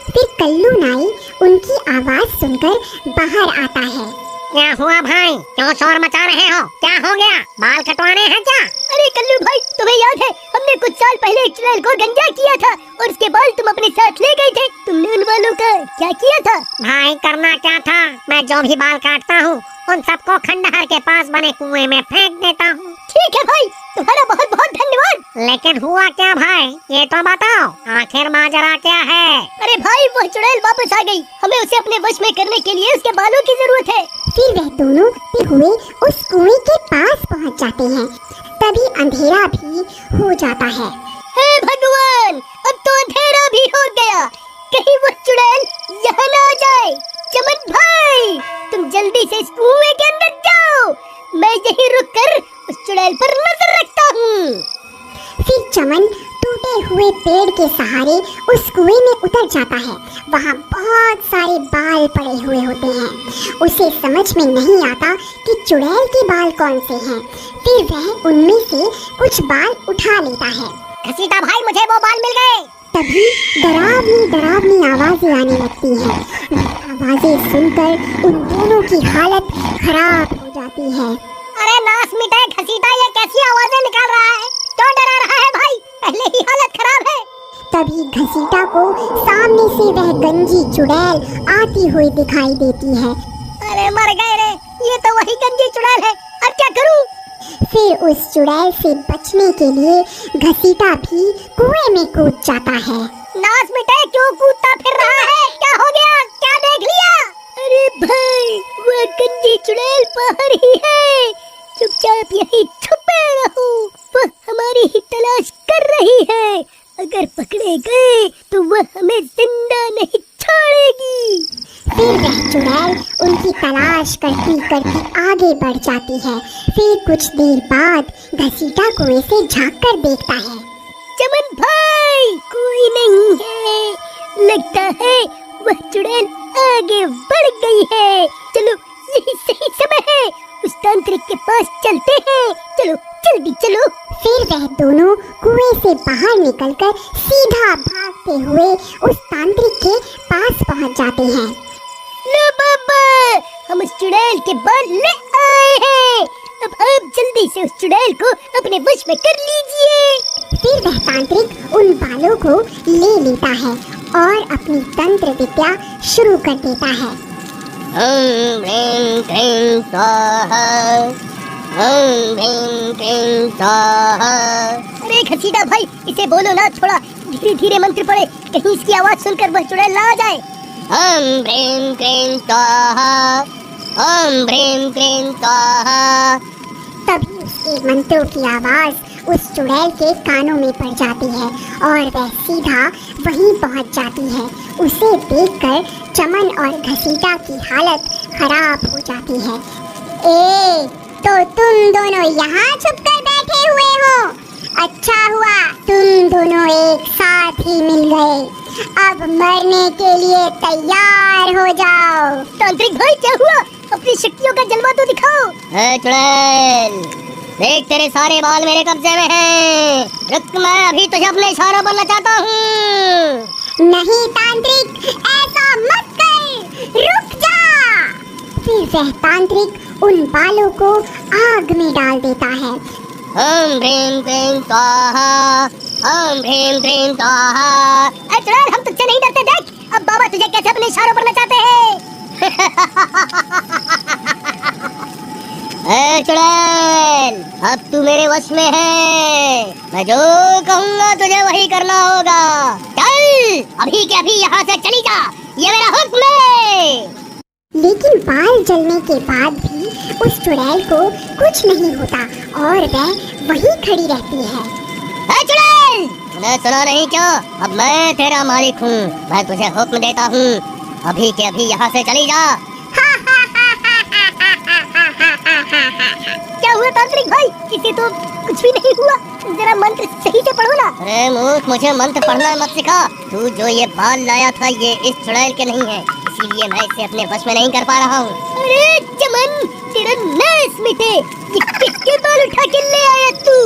फिर कल्लू नाई उनकी आवाज सुनकर बाहर आता है। क्या हुआ भाई, क्यों शोर मचा रहे हो? क्या हो गया, बाल कटवाने हैं क्या? अरे कल्लू भाई, तुम्हें याद है हमने कुछ साल पहले एक चुड़ैल को गंजा किया था और उसके बाल तुम अपने साथ ले गए थे। तुमने उन बालों का क्या किया था? भाई करना क्या था, मैं जो भी बाल काटता हूँ उन सबको खंडहर के पास बने कुएं में फेंक देता हूँ। ठीक है भाई, तुम्हारा बहुत बहुत धन्यवाद। लेकिन हुआ क्या भाई, ये तो बताओ, आखिर माजरा क्या है? अरे भाई, वह चुड़ैल वापस आ गई, हमें उसे अपने वश में करने के लिए उसके बालों की जरूरत है। फिर वह दोनों हुए उस कुएं के पास पहुंच जाते हैं। तभी अंधेरा भी हो जाता है। हे भगवान, अब तो अंधेरा भी हो गया, कहीं वो चुड़ैल यहाँ ना आ जाए। चमन भाई, तुम जल्दी से इस कुएं के अंदर जाओ, मैं यहीं रुककर उस चुड़ैल पर नजर रखता हूँ। फिर चमन टूटे हुए पेड़ के सहारे उस कुएं में उतर जाता है। वहाँ बहुत सारे बाल पड़े हुए होते हैं। उसे समझ में नहीं आता कि चुड़ैल के बाल कौन से हैं। फिर वह उनमें से कुछ बाल उठा लेता है। घसीटा भाई, मुझे वो बाल मिल गए। तभी डरावनी डरावनी आवाजें आने लगती हैं। आवाजें सुनकर उन दोनों की हालत खराब हो जाती है। अरे नास मिटाए घसीटा, ये कैसी आवाजें निकाल रहा है? क्यों डरा रहा है भाई, पहले ही हालत खराब है। तभी घसीटा को सामने से वह गंजी चुड़ैल आती हुई दिखाई देती है। अरे मर गए रे, ये तो वही गंजी चुड़ैल है, अब क्या करूं? फिर उस चुड़ैल से बचने के लिए घसीटा भी कुएं में कूद जाता है। नास मिटाए, क्यों कूदता फिर रहा है? क्या हो गया, क्या देख लिया? अरे भाई, वह गंजी चुड़ैल बाहर ही है, चुपचाप यहीं छुपे रहो, वह हमारी ही तलाश कर रही है। अगर पकड़े गए तो वह हमें जिंदा नहीं छोड़ेगी। फिर वह चुड़ैल उनकी तलाश करती करती आगे बढ़ जाती है। फिर कुछ देर बाद घसीटा कुएं से झांक कर देखता है। चमन भाई, कोई नहीं है, लगता है वह चुड़ैल आगे बढ़ गई है। चलो, यही सही समय है, उस तांत्रिक के पास चलते हैं। चलो जल्दी चलो। फिर वह दोनों कुएं से बाहर निकलकर सीधा भागते हुए उस तांत्रिक के पास पहुंच जाते हैं। लो बाबा, हम उस चुड़ैल के बाल ले आए हैं, अब आप जल्दी से उस चुड़ैल को अपने वश में कर लीजिए। फिर वह तांत्रिक उन बालों को ले लेता है और अपनी तंत्र विद्या शुरू कर देता है। ओम ह्रीं क्लीं स्वाहा, ओम ह्रीं क्लीं स्वाहा। अरे घसीटा भाई, इसे बोलो ना, थोड़ा धीरे धीरे मंत्र पढ़े, कहीं इसकी आवाज सुनकर वह चुड़ैल ना आ जाए। ओम ह्रीं क्लीं स्वाहा, ओम ह्रीं क्लीं स्वाहा। तभी उसके मंत्रों की आवाज उस चुड़ैल के कानों में पड़ जाती है और वह सीधा वहीं पहुंच जाती है। उसे देखकर चमन और घसीटा की हालत खराब हो जाती है। ए, तो तुम दोनों यहाँ छुपकर बैठे हुए हो? अच्छा हुआ तुम दोनों एक साथ ही मिल गए। अब मरने के लिए तैयार हो जाओ। तांत्रिक भाई, क्या हुआ? अपनी शक्तियों का जलवा तो दिखाओ। चुड़ैल, देख तेरे सारे बाल मेरे कब्जे में हैं। रुक, मैं अभी तुझे अपने इशारों पर नचाता हूँ। नहीं तांत्रिक, ऐसा मत कर, रुक जा। फिर वह तांत्रिक उन बालों को आग में डाल देता है। ओम ह्रीं क्लीं स्वाहा, ओम ह्रीं क्लीं स्वाहा। चुड़ैल, हम तुझसे नहीं डरते, देख अब बाबा तुझे कैसे अपने इशारों पर नचाते हैं। चुड़ैल, अब तू मेरे वश में है, मैं जो कहूँगा तुझे वही करना होगा। चल, अभी के अभी यहाँ से चली जा, ये मेरा हुक्म है। लेकिन बाल जलने के बाद भी उस चुड़ैल को कुछ नहीं होता और वह वहीं खड़ी रहती है। चुड़ैल, तूने सुना नहीं क्या? अब मैं तेरा मालिक हूँ, मैं तुझे हुक्म देता हूँ, अभी के अभी यहाँ से चली जा। क्या हुआ तांत्रिक भाई? इसे तो कुछ भी नहीं हुआ, जरा मंत्र सही से पढ़ो ना। अरे मूर्ख, मुझे मंत्र पढ़ना मत सिखा। तू जो ये बाल लाया था ये इस चुड़ैल के नहीं है, इसीलिए मैं इसे अपने वश में नहीं कर पा रहा हूँ। अरे चमन, तेरा नाश मिटे, ये किसके बाल उठा के ले आया तू?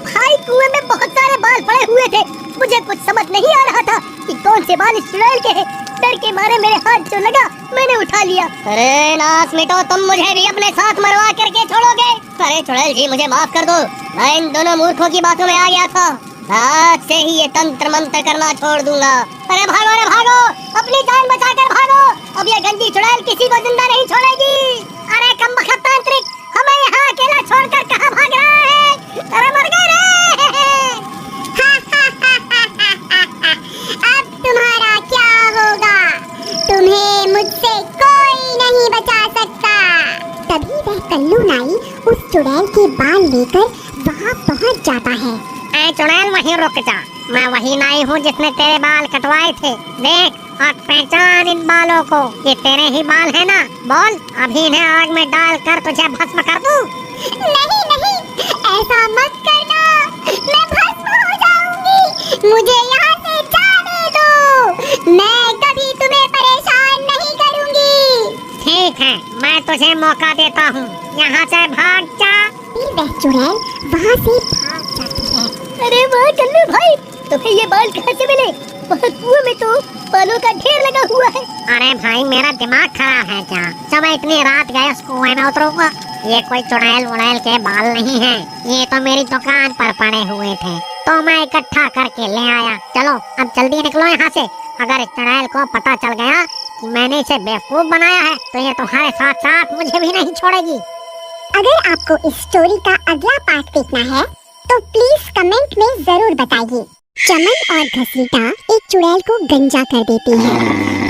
भाई कुएं में बहुत सारे बाल पड़े हुए थे, मुझे कुछ समझ नहीं आ रहा था कि कौन से बाल इस चुड़ैल के हैं। डर के मारे मेरे हाथ जो लगा मैंने उठा लिया। अरे नाश मिटो, तुम मुझे भी अपने साथ मरवा करके छोड़ोगे? अरे चुड़ैल जी, मुझे माफ कर दो, मैं इन दोनों मूर्खों की बातों में आ गया था। आज से ही ये तंत्र मंत्र करना छोड़ दूंगा। अरे भागो, अपनी जान बचाकर भागो, अब ये गंदी चुड़ैल किसी को जिंदा नहीं छोड़ेगी। अरे कमबख्त तांत्रिक, हमें यहाँ अकेला छोड़कर कहाँ भाग रहा है? अरे मर गए रे। अब तुम्हारा क्या होगा? तुम्हें मुझसे कोई नहीं बचा सकता। तभी वह कल्लू नाई उस चुड़ैल के बाल लेकर वहाँ पहुँच जाता है। ऐ चुड़ैल, वहीं रुक जा, मैं वही नाई हूँ जिसने तेरे बाल कटवाए थे। देख और पहचान इन बालों को, ये तेरे ही बाल है ना? बोल, अभी इन्हें आग में डाल कर तुझे भस्म कर दूं? नहीं, ऐसा मत करना, मैं भस्म हो जाऊंगी। मुझे यहाँ से जाने दो, मैं कभी तुम्हें परेशान नहीं करूंगी। ठीक है, मैं तुझे मौका देता हूँ, यहाँ से भाग जा। फिर वह चुड़ैल वहाँ से भाग जाती है। अरे वाह कल्लू भाई, तुम्हें ये बाल कहाँ से मिले? वहाँ कुएं में तो बालों का ढेर लगा हुआ है। अरे भाई, मेरा दिमाग खराब है क्या? जब मैं इतनी रात गया उस कुएं में उतरूंगा? ये कोई चुड़ैल वुड़ैल के बाल नहीं है, ये तो मेरी दुकान पर पड़े हुए थे, तो मैं इकट्ठा करके ले आया। चलो अब जल्दी निकलो यहाँ से, अगर इस चुड़ैल को पता चल गया कि मैंने इसे बेवकूफ बनाया है तो ये तुम्हारे साथ साथ मुझे भी नहीं छोड़ेगी। अगर आपको इस स्टोरी का अगला पार्ट देखना है तो प्लीज कमेंट में जरूर बताइए। चमन और घसीटा एक चुड़ैल को गंजा कर देती है,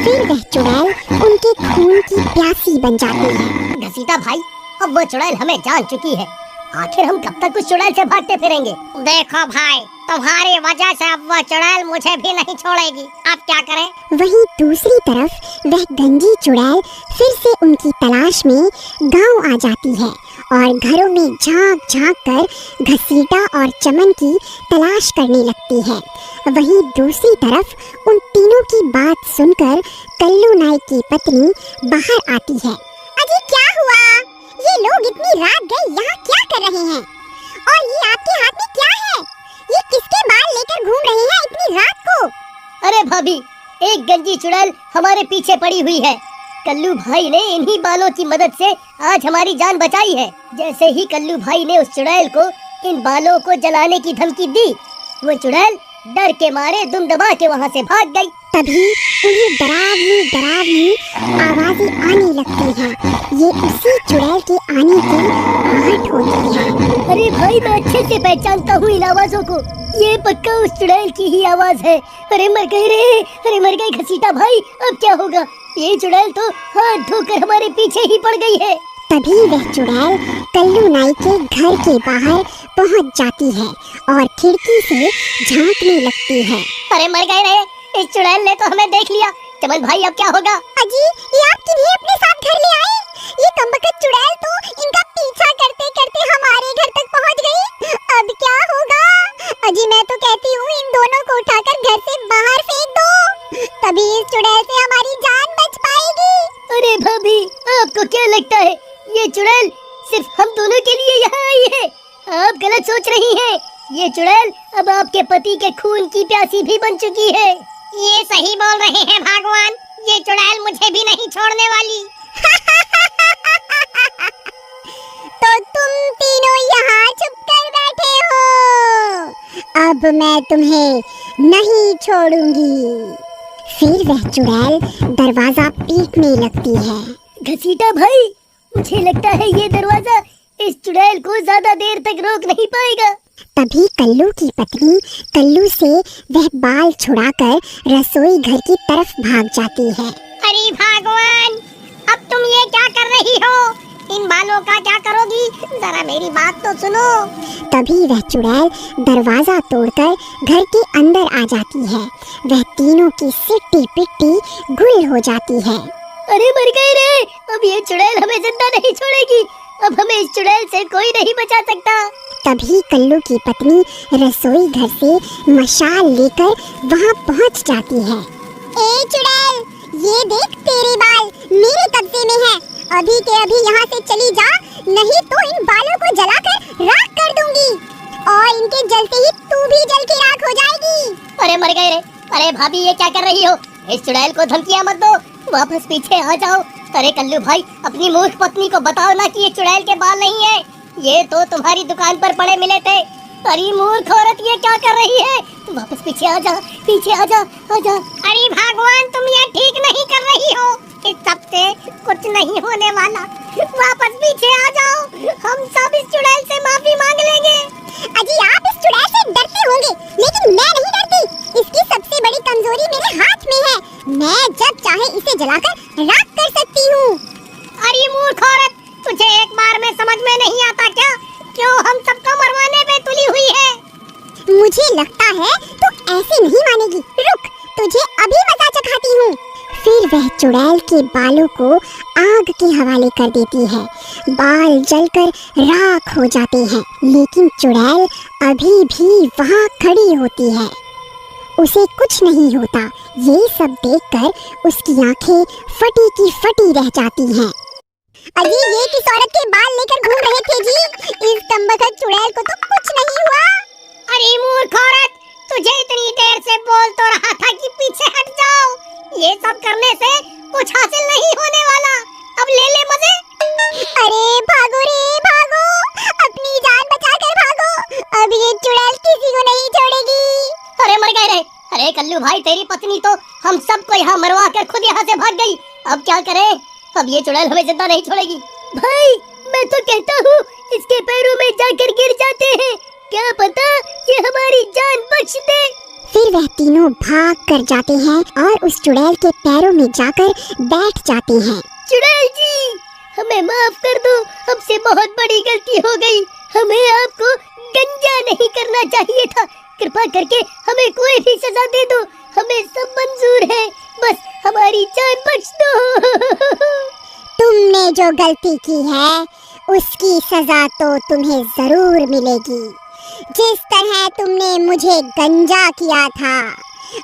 फिर वह चुड़ैल उनके खून की प्यासी बन जाती है। घसीटा भाई, अब वो चुड़ैल हमें जान चुकी है, आखिर हम कब तक उस चुड़ैल से भागते फिरेंगे? देखो भाई, तुम्हारी वजह से अब वो चुड़ैल मुझे भी नहीं छोड़ेगी, अब क्या करें? वहीं दूसरी तरफ वह गंजी चुड़ैल फिर से उनकी तलाश में गांव आ जाती है और घरों में झांक झांक कर घसीटा और चमन की तलाश करने लगती है। वहीं दूसरी तरफ उन तीनों की बात सुनकर कल्लू नाई की पत्नी बाहर आती है। अजी क्या हुआ? ये लोग इतनी रात गए यहाँ क्या कर रहे हैं? और ये आपके हाथ में क्या है? ये किसके बाल लेकर घूम रहे हैं इतनी रात को? अरे भाभी, एक गंजी चुड़ैल हमारे पीछे पड़ी हुई है। कल्लू भाई ने इन्हीं बालों की मदद से आज हमारी जान बचाई है। जैसे ही कल्लू भाई ने उस चुड़ैल को इन बालों को जलाने की धमकी दी, वो चुड़ैल डर के मारे दुम दबा के वहाँ से भाग गई। तभी उन्हें डरावनी आवाजें आने लगती हैं। ये उसी चुड़ैल के आने की आहट होती है। अरे भाई, मैं अच्छे से पहचानता हूँ इन आवाजों को, ये पक्का उस चुड़ैल की ही आवाज है। अरे मर गए रे, अरे मर गए घसीटा भाई, अब क्या होगा? ये चुड़ैल तो हाथ धोकर हमारे पीछे ही पड़ गई है। तभी वह चुड़ैल कल्लू नाई के घर के बाहर पहुंच जाती है और खिड़की से झांकने लगती है। अरे मर गए रे, इस चुड़ैल ने तो हमें देख लिया। चमन भाई, अब क्या होगा? अजी, ये आप किन्हें अपने साथ घर ले आए? ये कमबख्त चुड़ैल तो इनका पीछा करते करते हमारे घर तक पहुंच गई। अब क्या होगा? अजी मैं तो कहती हूँ इन दोनों को उठाकर घर से बाहर फेंक दो, तभी इस चुड़ैल से हमारी जान बच पाएगी। अरे भाभी, आपको क्या लगता है ये चुड़ैल सिर्फ हम दोनों के लिए यहाँ आई है? आप गलत सोच रही हैं। ये चुड़ैल अब आपके पति के खून की प्यासी भी बन चुकी है। ये सही बोल रहे हैं भगवान, ये चुड़ैल मुझे भी नहीं छोड़ने वाली। तो तुम तीनों यहाँ छुप कर बैठे हो, अब मैं तुम्हें नहीं छोड़ूंगी। फिर वह चुड़ैल दरवाजा पीटने लगती है। घसीटा भाई, मुझे लगता है ये दरवाजा इस चुड़ैल को ज्यादा देर तक रोक नहीं पाएगा। तभी कल्लू की पत्नी कल्लू से वह बाल छुड़ाकर रसोई घर की तरफ भाग जाती है। अरे भगवान, अब तुम ये क्या कर रही हो? इन बालों का क्या करोगी? जरा मेरी बात तो सुनो। तभी वह चुड़ैल दरवाजा तोड़कर घर के अंदर आ जाती है। वह तीनों की सिट्टी पिट्टी गुल हो जाती है। अरे मर गए रे, अब ये चुड़ैल हमें जिंदा नहीं छोड़ेगी। अब हमें इस चुड़ैल से कोई नहीं बचा सकता। तभी कल्लू की पत्नी रसोई घर से मशाल लेकर वहाँ पहुँच जाती है। ए चुड़ैल, ये देख तेरे बाल मेरे कब्जे में है। अभी के अभी यहाँ से चली जा, नहीं तो इन बालों को जलाकर राख कर दूंगी और इनके जलते ही तू भी जल के राख हो जाएगी। अरे मर गए रे। अरे भाभी, ये क्या कर रही हो? इस चुड़ैल को धमकियां मत दो, वापस पीछे आ जाओ। अरे कल्लू भाई, अपनी मूर्ख पत्नी को बताओ ना कि ये चुड़ैल के बाल नहीं है, ये तो तुम्हारी दुकान पर पड़े मिले थे। अरे मूर्ख औरत, ये क्या कर रही है? वापस पीछे आ जा, पीछे आ जा, आ जा। अरे भगवान, तुम ये ठीक नहीं कर रही हो। इस सब से कुछ नहीं होने वाला। वापस पीछे आ जाओ, हम सब इस चुड़ैल से माफी मांग लेंगे। अजी, आप इस चुड़ैल से डरते होंगे, लेकिन मैं नहीं डरती। इसकी सबसे बड़ी कमजोरी मेरे हाथ में है। मैं जब चाहे इसे जलाकर राख कर सकती हूँ। अरे मूर्ख औरत, तुझे एक बार में समझ में नहीं आता क्या? क्यों हम सबको मरवाने पे तुली हुई है? मुझे लगता है तू ऐसे नहीं मानेगी। रुक, तुझे अभी मजा चखाती हूँ। फिर वह चुड़ैल के बालों को आग के हवाले कर देती है। बाल जलकर राख हो जाते हैं, लेकिन चुड़ैल अभी भी वहाँ खड़ी होती है। उसे कुछ नहीं होता। ये सब देखकर उसकी आंखें फटी की फटी रह जाती हैं। अजी, ये किस औरत के बाल लेकर घूम रहे थे जी? इस कमबख्त चुड़ैल को तो कुछ नहीं हुआ। अरे मूर्ख औरत, तुझे इतनी देर से बोल तो रहा था कि पीछे हट जाओ। ये सब करने से कुछ हासिल नहीं होने वाला। अब ले ले मजे। अरे भागो रे भागो, अपनी जान बचाकर भागो। अब ये चुड़ैल किसी को नहीं छोड़ेगी। अरे मर गए रे। अरे कल्लू भाई, तेरी पत्नी तो हम सबको यहाँ मरवा कर खुद यहाँ से भाग गई। अब क्या करें? अब ये चुड़ैल हमें जिंदा नहीं छोड़ेगी। भाई, मैं तो कहता हूँ इसके पैरों में जाकर गिर जाते हैं, क्या पता ये हमारी जान बख्श दे। फिर वह तीनों भाग कर जाते हैं और उस चुड़ैल के पैरों में जाकर बैठ जाते हैं। चुड़ैल जी, हमें माफ कर दो, हमसे बहुत बड़ी गलती हो गई। हमें आपको गंजा नहीं करना चाहिए था। कृपा करके हमें कोई भी सजा दे दो, हमें सब मंजूर है, बस हमारी जान बख्श दो। तुमने जो गलती की है उसकी सजा तो तुम्हें जरूर मिलेगी। जिस तरह तुमने मुझे गंजा किया था,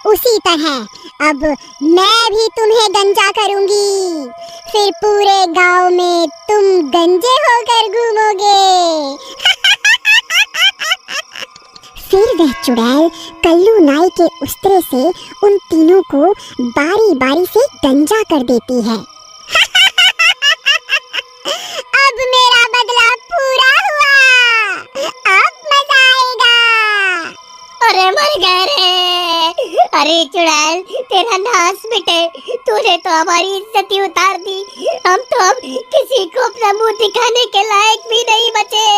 उसी तरह अब मैं भी तुम्हें गंजा करूंगी। फिर पूरे गांव में तुम गंजे होकर घूमोगे। फिर वह चुड़ैल कल्लू नाई के उस्तरे से उन तीनों को बारी बारी से गंजा कर देती है। अब मेरा बदला पूरा हुआ, अब मजा आएगा। अरे मर गए रे। अरे चुड़ैल, तेरा नाश मिटे। तूने तो हमारी इज्जत ही उतार दी। हम तो अब किसी को अपना मुंह दिखाने के लायक भी नहीं बचे।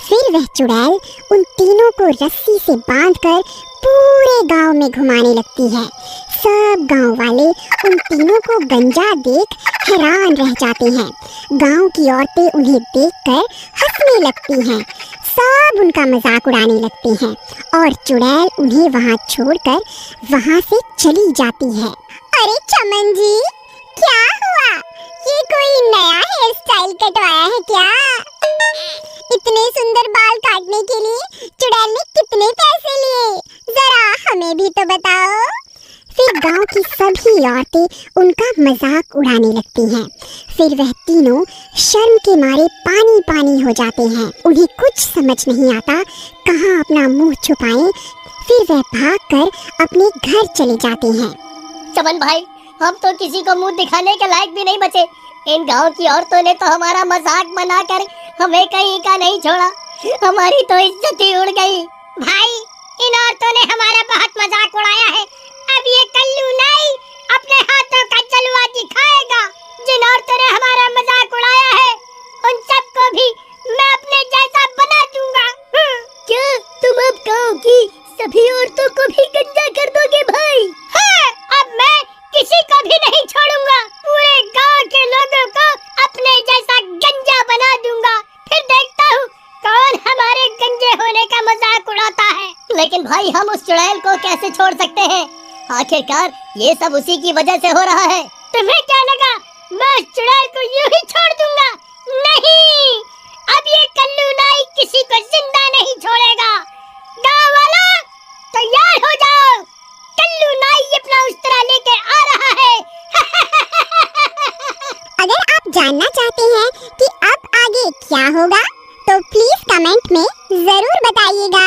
फिर वह चुड़ैल उन तीनों को रस्सी से बांधकर पूरे गांव में घुमाने लगती है। सब गांव वाले उन तीनों को गंजा देख हैरान रह जाते हैं। गांव की औरतें उन्हें देखकर हंसने लगती हैं। सब उनका मजाक उड़ाने लगते हैं और चुड़ैल उन्हें वहां छोड़कर वहां से चली जाती है। अरे चमन जी, क्या हुआ? ये कोई नया हेयर स्टाइल कटवाया है क्या? इतने सुंदर बाल काटने के लिए चुड़ैल ने कितने पैसे लिए? जरा हमें भी तो बताओ। फिर गांव की सभी औरतें उनका मजाक उड़ाने लगती हैं। फिर वह तीनों शर्म के मारे पानी पानी हो जाते हैं। उन्हें कुछ समझ नहीं आता कहाँ अपना मुंह छुपाएं। फिर वह भागकर अपने घर चले जाते हैं। चमन भाई, हम तो किसी को मुंह दिखाने के लायक भी नहीं बचे। इन गांव की औरतों ने तो हमारा मजाक बनाकर हमें कहीं का नहीं छोड़ा। हमारी तो इज्जत ही उड़ गई। भाई, इन औरतों ने हमारा बहुत मजाक उड़ाया है। अब ये कल्लू नाई अपने हाथों का जलवा दिखाएगा। जिन औरतों ने हमारा मजाक उड़ाया है, उन सबको भी मैं अपने जैसा बना दूंगा। क्या तुम अब गांव की सभी औरतों को भी गंजा कर दोगे भाई? हाँ, अब मैं किसी को भी नहीं छोड़ूंगा। पूरे गांव के लोगों को अपने जैसा गंजा बना दूंगा। फिर देखता हूँ कौन हमारे गंजे होने का मजाक उड़ाता है। लेकिन भाई, हम उस चुड़ैल को कैसे छोड़ सकते हैं? आखिरकार ये सब उसी की वजह से हो रहा है। तुम्हें क्या लगा मैं इस चुड़ैल को यूं ही छोड़ दूंगा? नहीं, अब ये कल्लू नाई किसी को जिंदा नहीं छोड़ेगा। गाँव वाला तैयार हो जाओ, कल्लू नाई अपना उस्तरा लेकर आ रहा है। अगर आप जानना चाहते हैं कि अब आगे क्या होगा तो प्लीज कमेंट में जरूर बताइएगा।